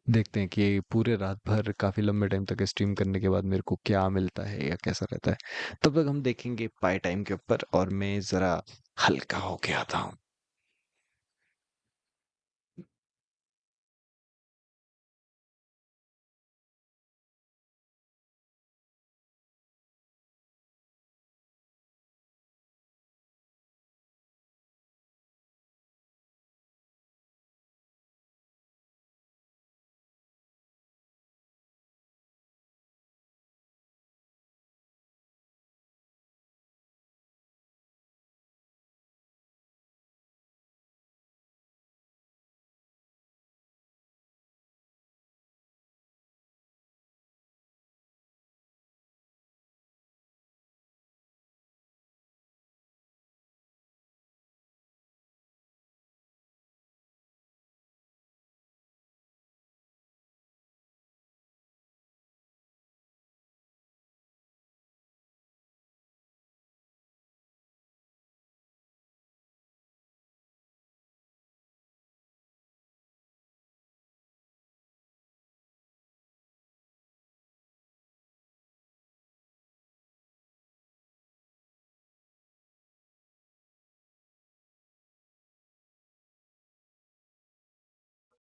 देखते हैं कि पूरे रात भर काफी लंबे टाइम तक स्ट्रीम करने के बाद मेरे को क्या मिलता है या कैसा रहता है। तब तक हम देखेंगे पाई टाइम के ऊपर, और मैं जरा हल्का होके आता हूँ।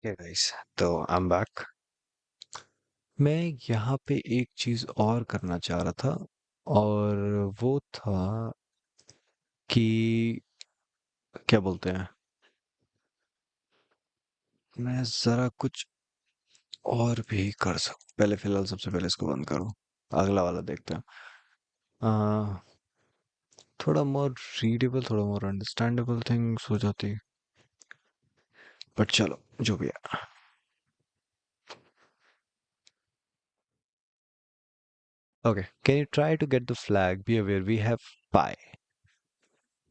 गाइस, तो आई एम बैक। मैं यहाँ पे एक चीज और करना चाह रहा था, और वो था कि क्या बोलते हैं, मैं जरा कुछ और भी कर सकूं। पहले फिलहाल सबसे पहले इसको बंद करो, अगला वाला देखते हैं। आ, थोड़ा मोर रीडेबल, थोड़ा मोर अंडरस्टैंडेबल थिंग्स हो जाती। बट चलो जो भी है. Okay, can you try to get the flag? Be aware we have pi.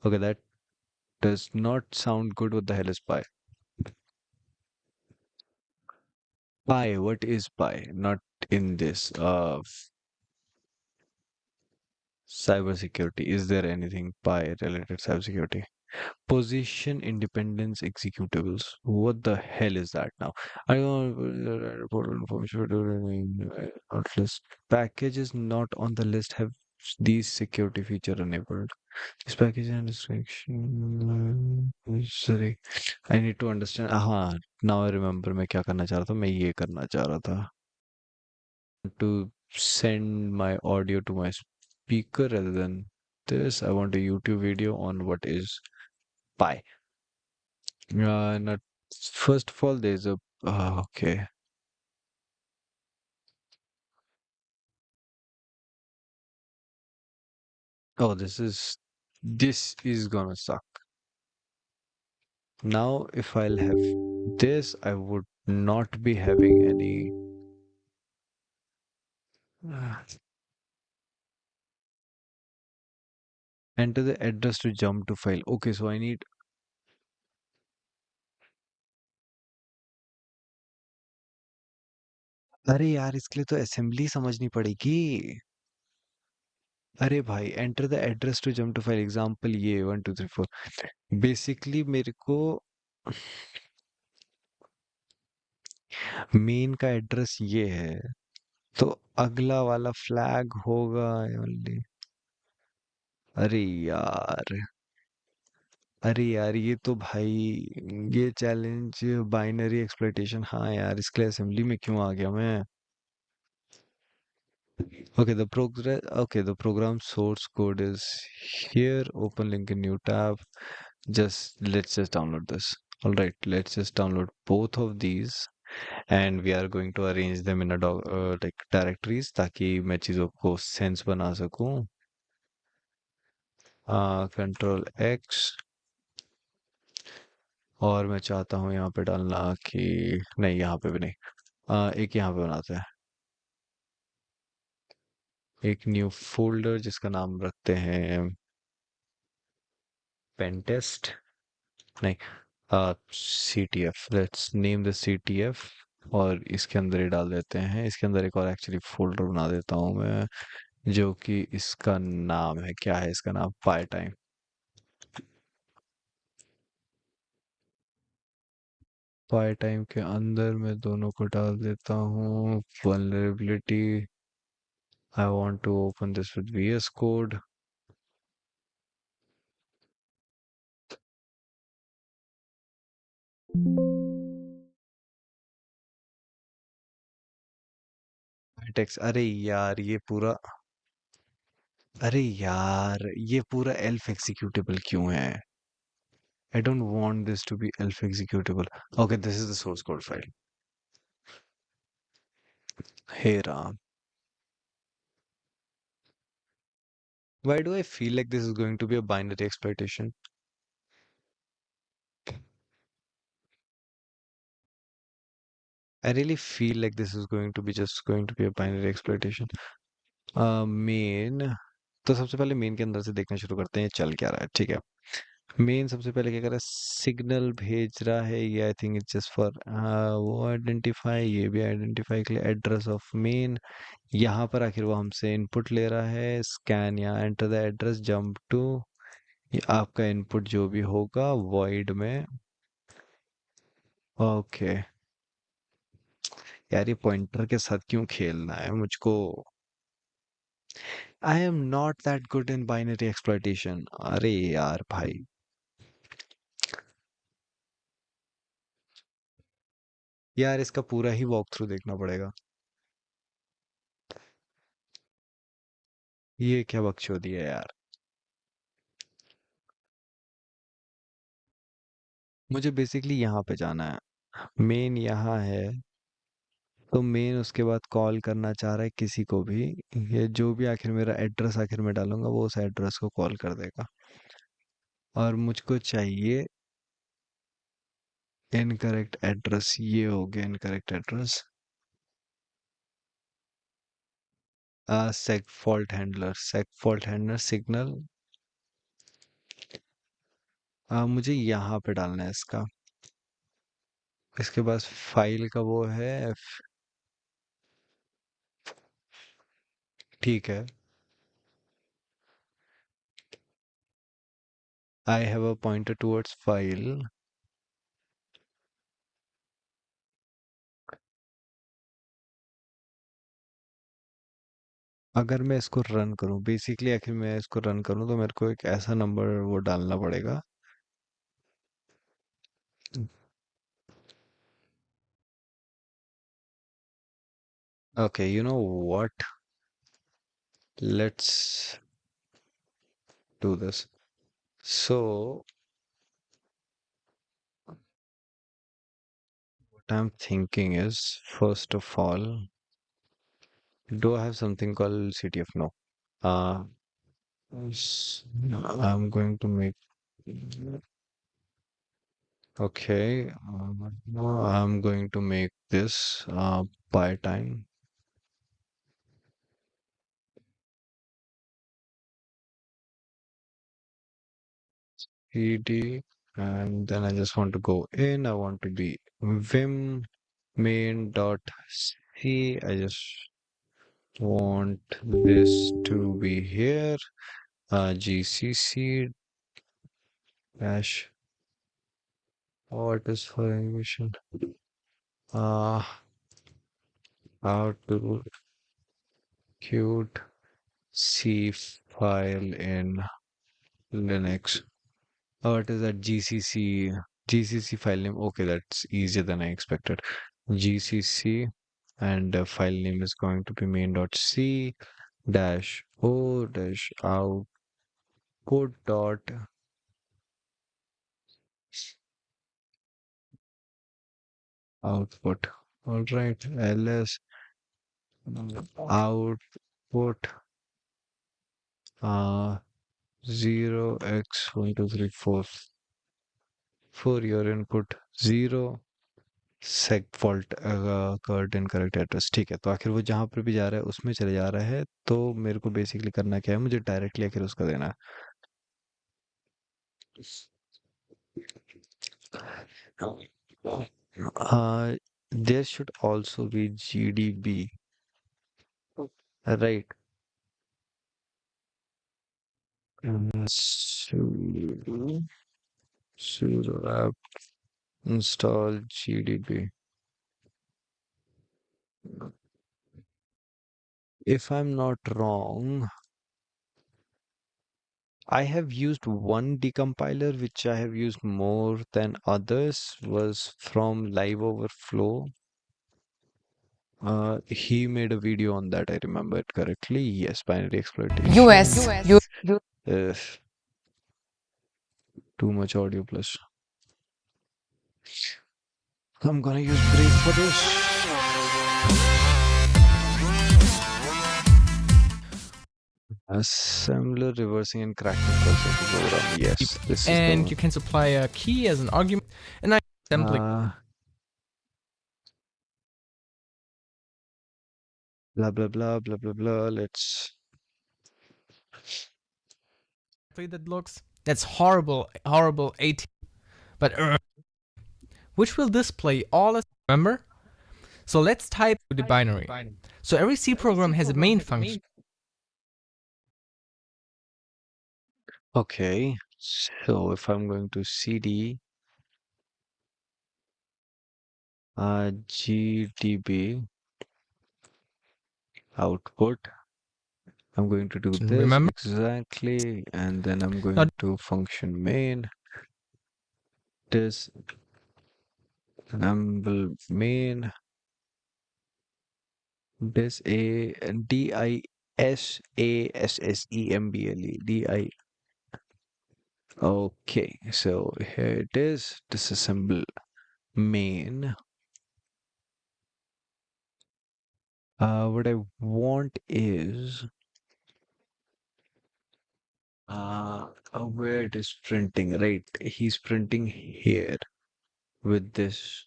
Okay, that does not sound good. What the hell is pi? Pi, what is pi? Not in this. Cybersecurity. Is there anything pi related cybersecurity? Position independence executables. What the hell is that now? I don't report information not list. Packages not on the list have these security feature enabled. This package and restriction. Sorry, I need to understand. हाँ, now I remember मैं क्या करना चाह रहा था. मैं ये करना चाह रहा था. To send my audio to my speaker rather than this. I want a YouTube video on what is pi. Not first of all, there's a okay. Oh, this is gonna suck. Now, if I'll have this, I would not be having any. Enter the address to jump to file. Okay, so I need. अरे यार इसके लिए तो assembly समझनी पड़ेगी. अरे भाई enter the address to jump to file example ये 1 2 3 4. बेसिकली मेरे को मेन का एड्रेस ये है. तो अगला वाला फ्लैग होगा ओनली. अरे यार. अरे यार ये तो भाई ये चैलेंज बाइनरी एक्सप्लॉइटेशन. हाँ यार इसके लिए असेंबली में क्यों आ गया मैं. Okay, the program source code is here. Open link in new tab. Let's just download this. All right, let's just download both of these and we are going to arrange them in a like directories ताकि मैं चीज़ों को sense बना सकूं. Control X. और मैं चाहता हूँ यहाँ पे डालना कि नहीं यहाँ पे भी नहीं. एक यहाँ पे बनाते हैं. एक न्यू फोल्डर जिसका नाम रखते हैं पेनटेस्ट. नहीं, CTF. Let's name the CTF. और इसके अंदर ही डाल देते हैं. इसके अंदर एक और एक्चुअली फोल्डर बना देता हूँ मैं जो कि इसका नाम है. क्या है इसका नाम? पाई टाइम. पाई टाइम के अंदर मैं दोनों को डाल देता हूँ. Vulnerability. I want to open this with VS code. Text. अरे यार ये पूरा एल्फ एग्जीक्यूटेबल क्यों है? I don't want this to be elf executable. Okay, this is the source code file. Hey Ram. Why do I feel like this is going to be a binary exploitation? I really feel like this is going to be a binary exploitation. Main. तो सबसे पहले main के अंदर से देखना शुरू करते हैं ये चल क्या रहा है. ठीक है. मेन सबसे पहले क्या कर रहा है? सिग्नल भेज रहा है. ये I think it's just for वो आइडेंटिफाई. ये भी आइडेंटिफाई के लिए एड्रेस ऑफ मेन. यहाँ पर आखिर वो हमसे इनपुट ले रहा है. स्कैन या enter the address jump to. ये आपका इनपुट जो भी होगा वॉइड में. ओके. यार ये पॉइंटर के साथ क्यों खेलना है मुझको. आई am not that good in binary exploitation. अरे यार भाई. यार इसका पूरा ही वॉक थ्रू देखना पड़ेगा. ये क्या बकचोदी है यार. मुझे बेसिकली यहाँ पे जाना है. मेन यहाँ है. तो मेन उसके बाद कॉल करना चाह रहा है किसी को भी. ये जो भी आखिर मेरा एड्रेस आखिर में डालूंगा वो उस एड्रेस को कॉल कर देगा. और मुझको चाहिए इनकरेक्ट एड्रेस, ये हो गया incorrect address. सेग fault handler signal, मुझे यहाँ पे डालना है इसका। इसके पास फाइल का वो है, ठीक है। I have a pointer towards file. अगर मैं इसको रन करूं, बेसिकली आखिर मैं इसको रन करूं तो मेरे को एक ऐसा नंबर वो डालना पड़ेगा। Okay, you know what, let's do this. So what I'm thinking is, first of all, do I have something called CTF? No. Uh, I'm going to make, okay, I'm going to make this by time ed, and then I just want to go in. I want to be vim main dot c. I just want this to be here. GCC dash, what is for animation? Uh, how to cute C file in Linux. Oh, it is a GCC file name. Okay, that's easier than I expected. GCC, and the file name is going to be main.c dash o dash output dot output. All right, ls output uh 0x1234 for your input 0 segfault कर्ट incorrect address. ठीक है, तो आखिर वो जहां पर भी जा रहा है उसमें चले जा रहा है, तो मेरे को बेसिकली करना क्या है, मुझे डायरेक्टली आखिर उसका देना है। There should also be GDB, right? sudo apt install gdb. If I'm not wrong, I have used one decompiler which I have used more than others, was from Live Overflow. He made a video on that, I remember it correctly. Yes, binary exploitation. US. Uh, too much audio plus. I'm gonna use Brave for this. Assembler reversing and cracking process program. Yes, this is the And one. you can supply a key as an argument, and I simply Blah blah blah blah blah blah. Let's. that looks that's horrible 18, but which will display all as remember. So let's type the binary. So every C program has a main function. Okay, so if I'm going to cd gdb output, I'm going to do this Remember? exactly, and then I'm Now going to function main disassemble main dis a disassemble Okay, so here it is, disassemble main. What I want is where it is printing, right? He's printing here. with this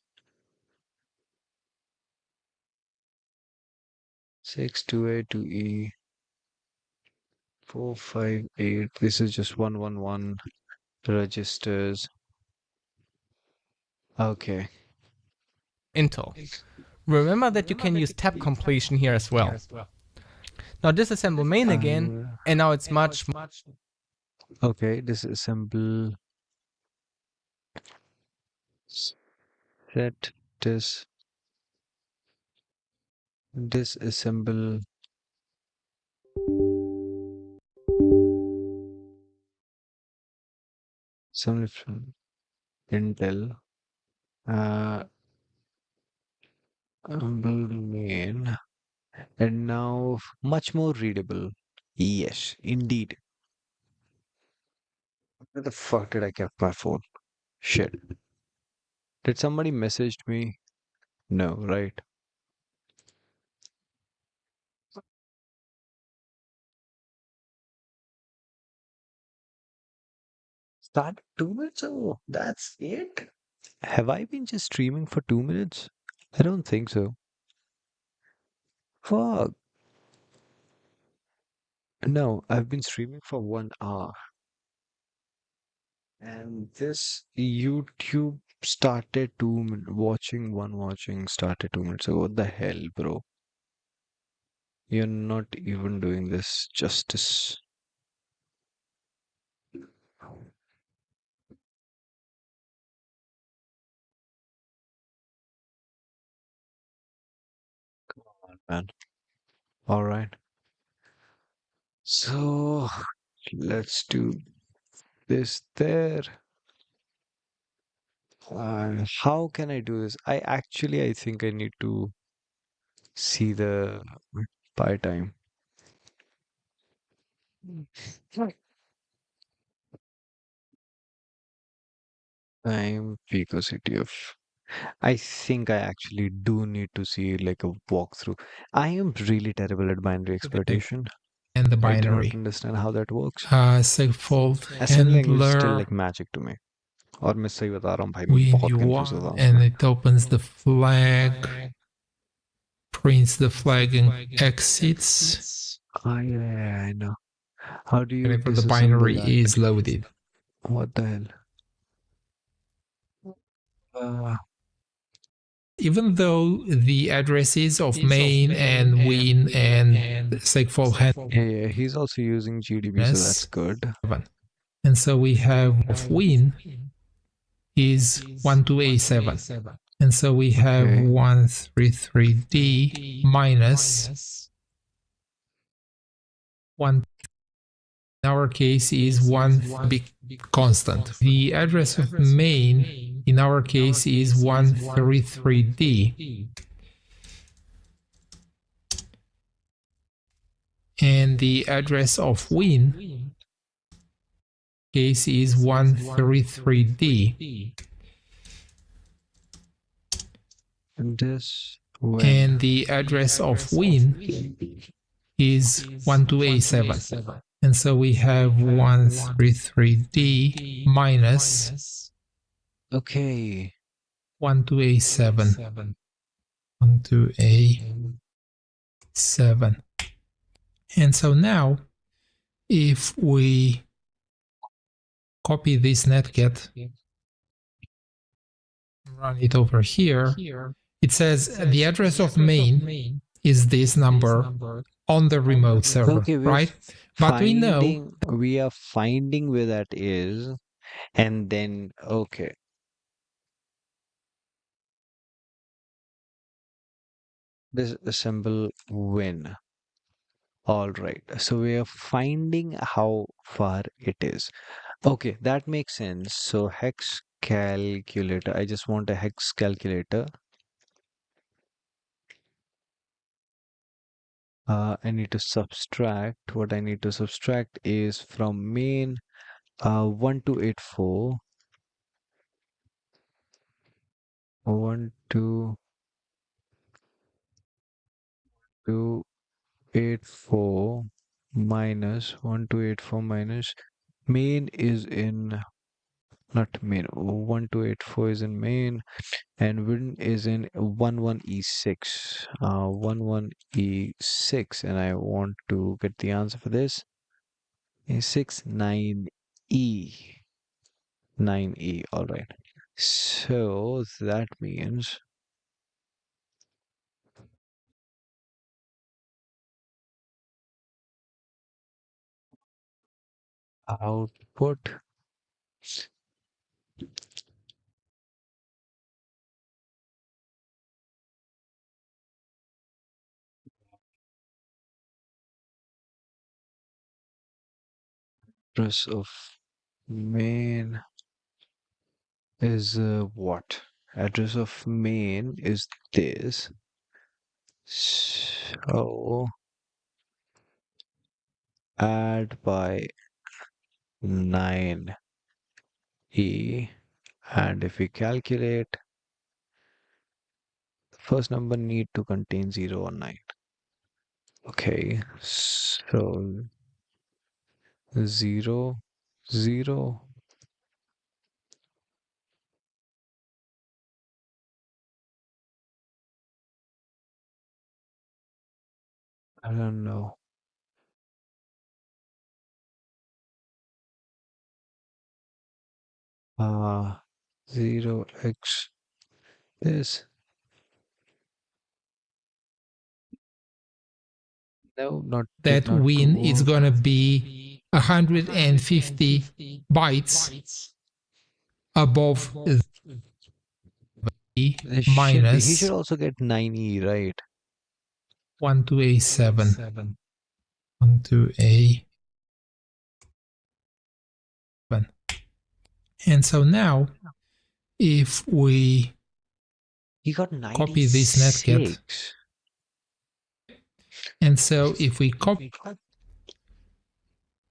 628 to E 458. This is just 111 registers. Okay. Intel. Remember that you can use tab completion here as well. Now disassemble main again, and now it's much Okay, disassemble set disassemble some from Intel build main, and now much more readable. Yes, indeed. Where the fuck did I keep my phone? Shit. Did somebody message me? No, right? Start 2 minutes ago. That's it? Have I been just streaming for 2 minutes? I don't think so. Fuck. No, I've been streaming for 1 hour. And this YouTube started watching started 2 minutes ago. What the hell, bro? You're not even doing this justice. Come on, man. All right. So let's do this there. How can I do this? I think I need to see the pie time. Time Pico CTF. I think I actually do need to see like a walkthrough. I am really terrible at binary exploitation. and the I do not binary. understand how that works. Segfault Assembly language is still handler like magic to me. और मैं सही बता रहा हूँ भाई, मैं when बहुत you confused होता want, हूँ and उसमें. it opens the flag, prints the flag and exits Yeah, I know. How do you whenever the disassemble binary that? is loaded. What the hell? Even though the addresses of main and win and segfault Yeah, he's also using GDB, so that's good. and so we have of win is 12A7. And so we have Okay. 133D minus 1. In our case is one big constant. The address of main in our case is 133D. And the address of win case is 133D. And this when? And the address of win is 12A7. And so we have 133D minus Okay. 12A7. 12A7. And so now, if we copy this netget, run it over here, it says the address of main is this number on the remote server, Okay, right? But we know we are finding where that is, and then okay. Disassemble win. All right. So we are finding how far it is. Okay, that makes sense. So hex calculator. I just want a hex calculator. I need to subtract. What I need to subtract is from main 1284 1284 minus 1284 minus main is in not main. 1284 is in main, and win is in 11e6. 11e6, and I want to get the answer for this. E6, 9e. 9e, alright. So that means output address of main is what? Address of main is this. So add by 9e, and if we calculate, the first number need to contain 0 or 9. Okay, so 0, 0. I don't know. 0x this. No, not did That not win is work. gonna be 150 bytes above the This should be. He should minus also get 9e, right? 12a7. 12a7. And so now, if we He got copy this netget, 96. and so if we copy,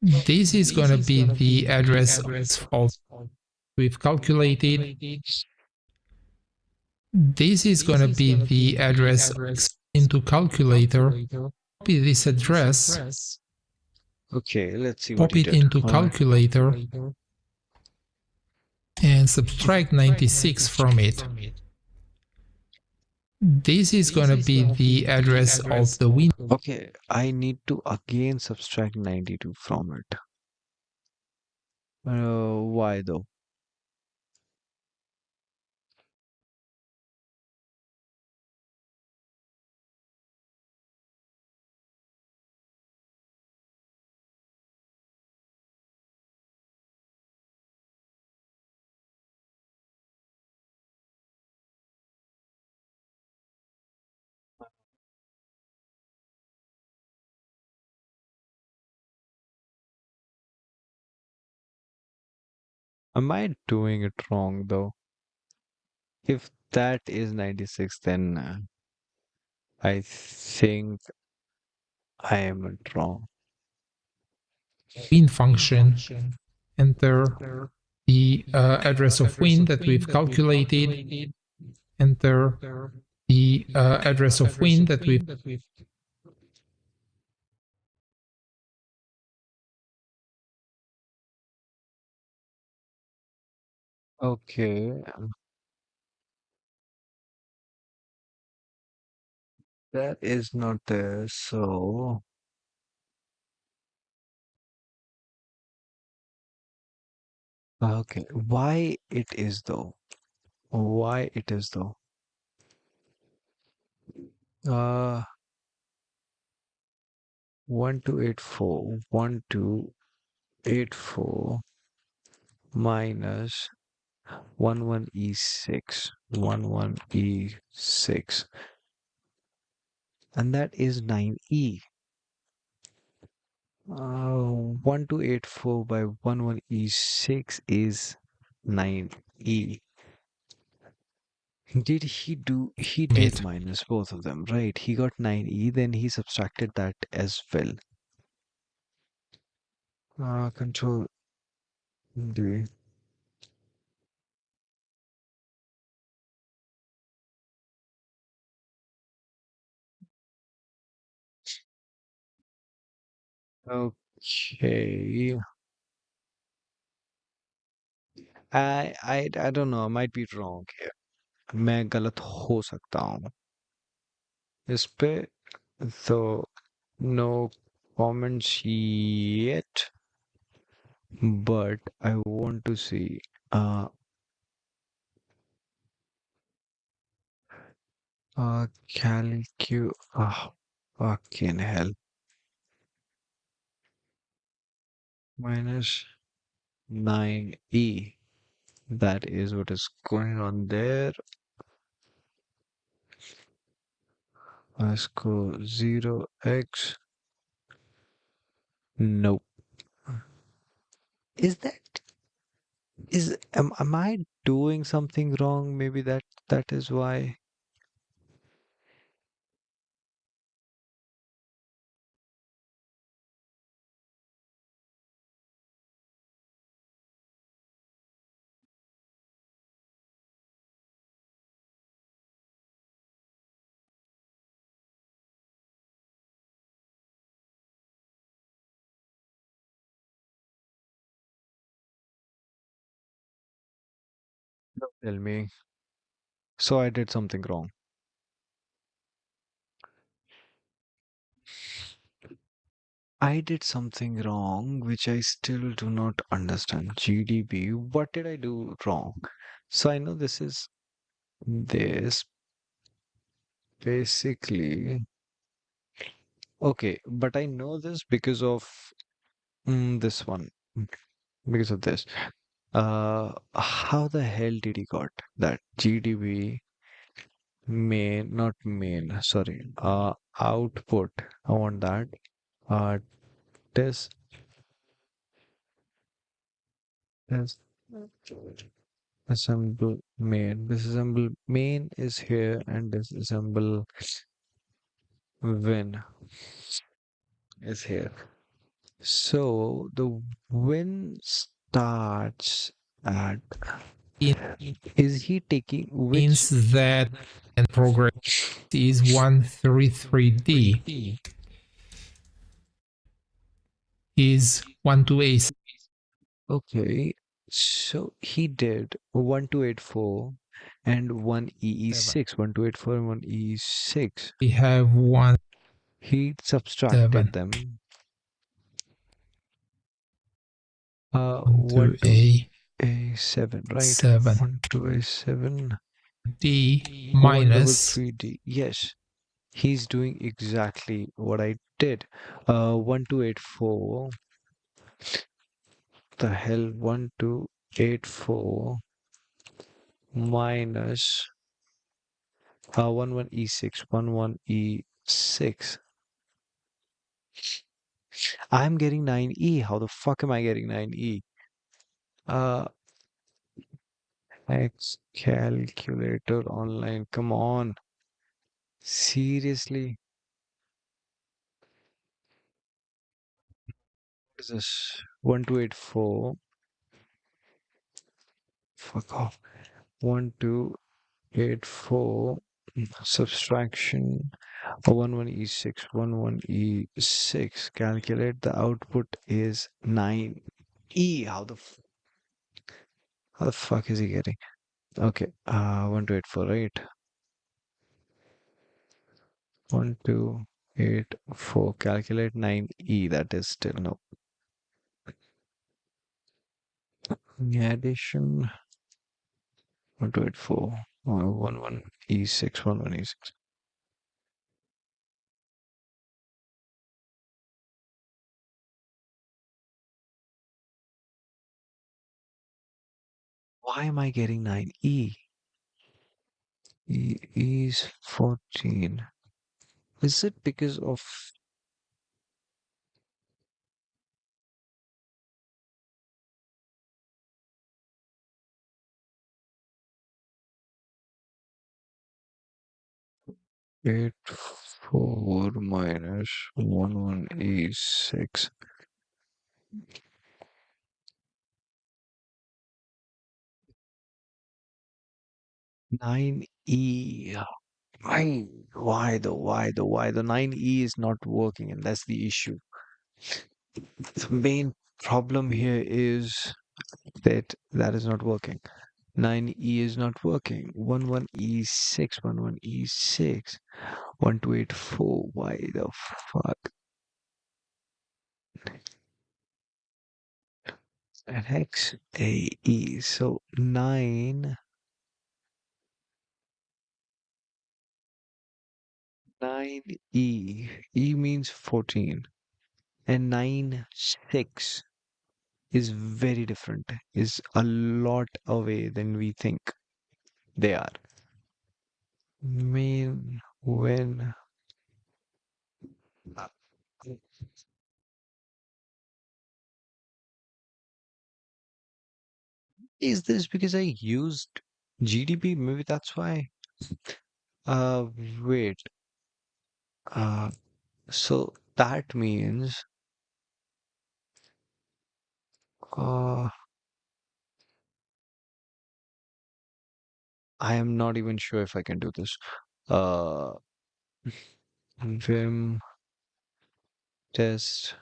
this is going to be the address of this fault we've calculated. This is going to be the address into calculator. Copy this address, Okay, let's see what pop he it did. into Alright. calculator, and subtract 96 from it. This is going to be the address of the window. Okay, I need to again subtract 92 from it. Why though? Am I doing it wrong though? If that is 96, then I think I am it wrong. Win function, enter the address of win that we've calculated, enter the address of win that we've Okay, that is not there, so okay. Why it is though? Why it is though? Uh 1284 minus 11e6, 11e6, and that is 9e. 1284 by 11e6 is 9e. Did he do? He did made. minus both of them, right? He got 9e, then he subtracted that as well. Control D. Okay. I don't know, I might be wrong here. मैं गलत हो सकता हूँ इस पे, so no comments yet, but I want to see uh calcu fucking hell, minus 9e. That is what is going on there. Let's go 0x. Nope. Is that am I doing something wrong? Maybe that is why. Tell me. So I did something wrong. I did something wrong, which I still do not understand. GDP, what did I do wrong? So I know this basically. Okay, but I know this because of this one. Because of this. How the hell did he got that GDP main, not main, sorry, output. I want that. Uh, this, this, assemble main. Disassemble main is here and disassemble win is here. So the win starts at, It is he taking which? means that and progress is 133D is 128. Okay, so he did 1284 and one EE6, 1284 and one EE6. We have 1 He 7 subtracted them. 1 One to to A A7, right? 7 One to A7. D One double minus three D. Yes, he's doing exactly what I did. 1284. The hell, 1284 minus 11E6, 11E6. I'm getting 9E. How the fuck am I getting 9E? Uh, X calculator online. Come on. Seriously? What is this? 1284. Fuck off. 1284. Subtraction. 11E6. 11E6. Calculate the output is 9E. How the fuck is he getting? Okay. 1284, right? 1284. Calculate 9E. That is still no. Addition 1284. 11E6. 11E6. Why am I getting 9E? E is 14. Is it because of eight four minus 11E6? 9E. Why the 9E is not working, and that's the issue. The main problem here is That is not working. 9E is not working. 11E6, 11E6, 1284. Why the fuck? And hex AE. So 9E. E means 14. And 9, 6 is very different, is a lot away than we think they are. Mean when is this because I used GDP? Maybe that's why. Uh, Wait. Uh, so that means uh, I am not even sure if I can do this. Uh, Vim test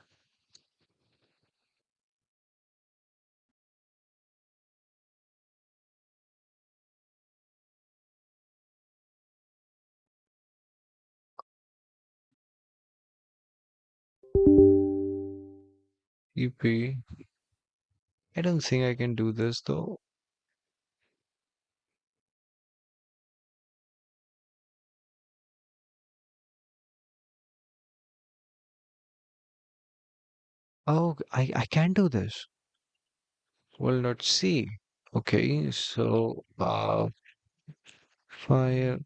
EP. I don't think I can do this though. Oh, I can do this. Well, let's see. Okay, so fire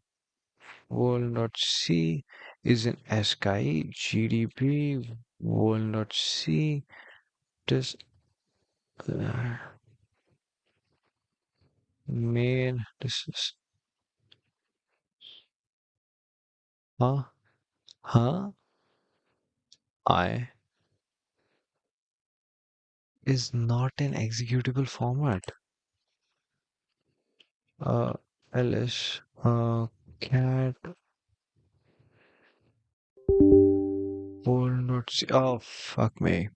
will C is an ASCII GDP will C this uh, main this is huh huh I is not an executable format. Uh, ls cat will C. Oh fuck me.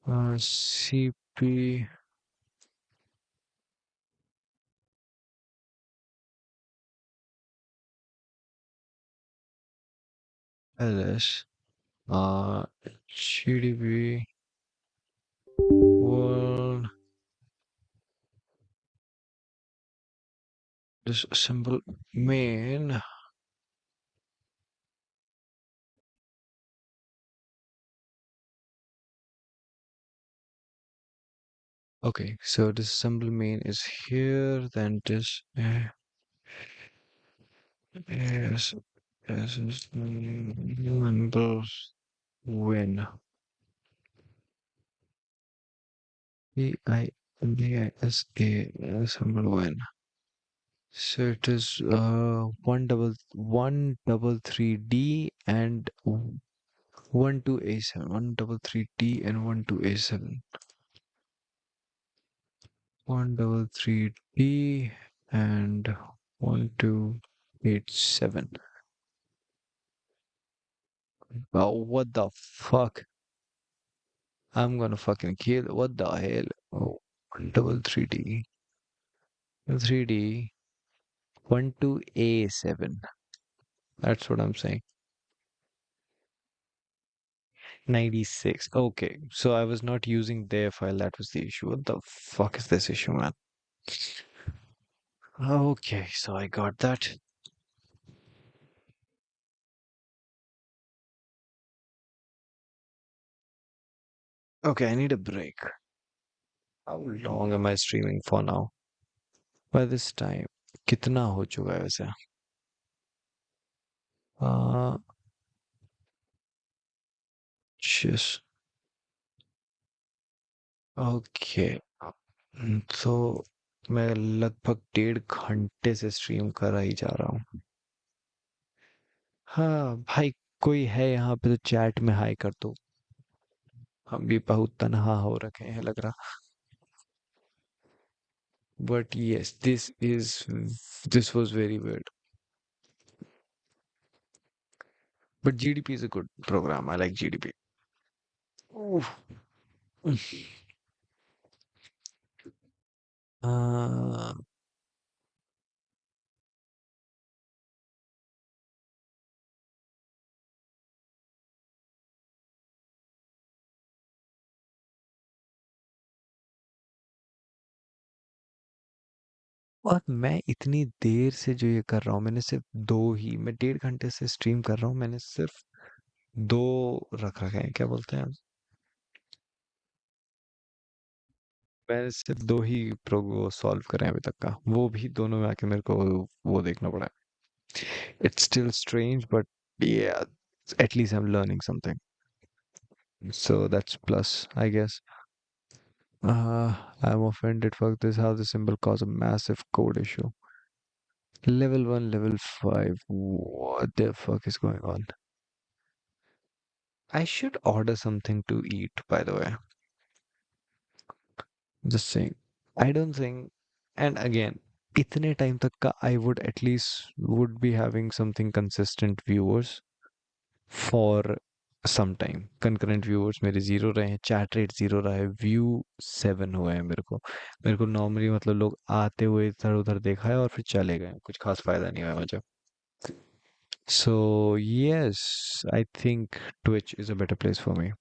CP ls GDP will disassemble main. Okay, so disassemble main is here, then this is assemble when PINDISA assemble when. So it is 133D and 12A7, 133D and 12A7, 133D and 1287. Oh, what the fuck? I'm gonna fucking kill. What the hell? Oh, double 3D, 3D, 12A7. That's what I'm saying. 96. Okay, so I was not using their file. That was the issue. What the fuck is this issue, man? Okay, so I got that. Okay, I need a break. How long am I streaming for now? By this time, कितना हो चुका है वैसे? Uh, just okay. तो मैं लगभग 1.5 घंटे से स्ट्रीम कर ही जा रहा हूँ। हाँ भाई, कोई है यहाँ पे तो चैट में हाई कर दो। हम भी बहुत तनहा हो रखे हैं लग रहा। But yes, this was very weird. But GDP is a good program. I like GDP. Oof. Uh, और मैं इतनी देर से जो ये कर रहा हूँ, मैंने सिर्फ मैं 1.5 घंटे से स्ट्रीम कर रहा हूँ, मैंने सिर्फ 2 रख रखे हैं, क्या बोलते हैं, मैंने सिर्फ 2 ही प्रो सॉल्व करे हैं अभी तक का, वो भी दोनों में आके मेरे को वो देखना पड़ा है। It's still strange but yeah, at least I'm learning something. So that's plus, I guess. I'm offended. Fuck this. How this symbol cause a massive code issue. Level 1, level 5. What the fuck is going on? I should order something to eat, by the way. Just saying. I don't think, and again, इतने time तक का I would be having something consistent viewers for some time. Concurrent viewers मेरे 0 रहे हैं, chat rate 0 रहा है, view 7 हुए हैं मेरे को normally मतलब लोग आते हुए इधर उधर देखा है और फिर चले गए, कुछ खास फायदा नहीं हुआ मुझे. So yes, I think Twitch is a better place for me.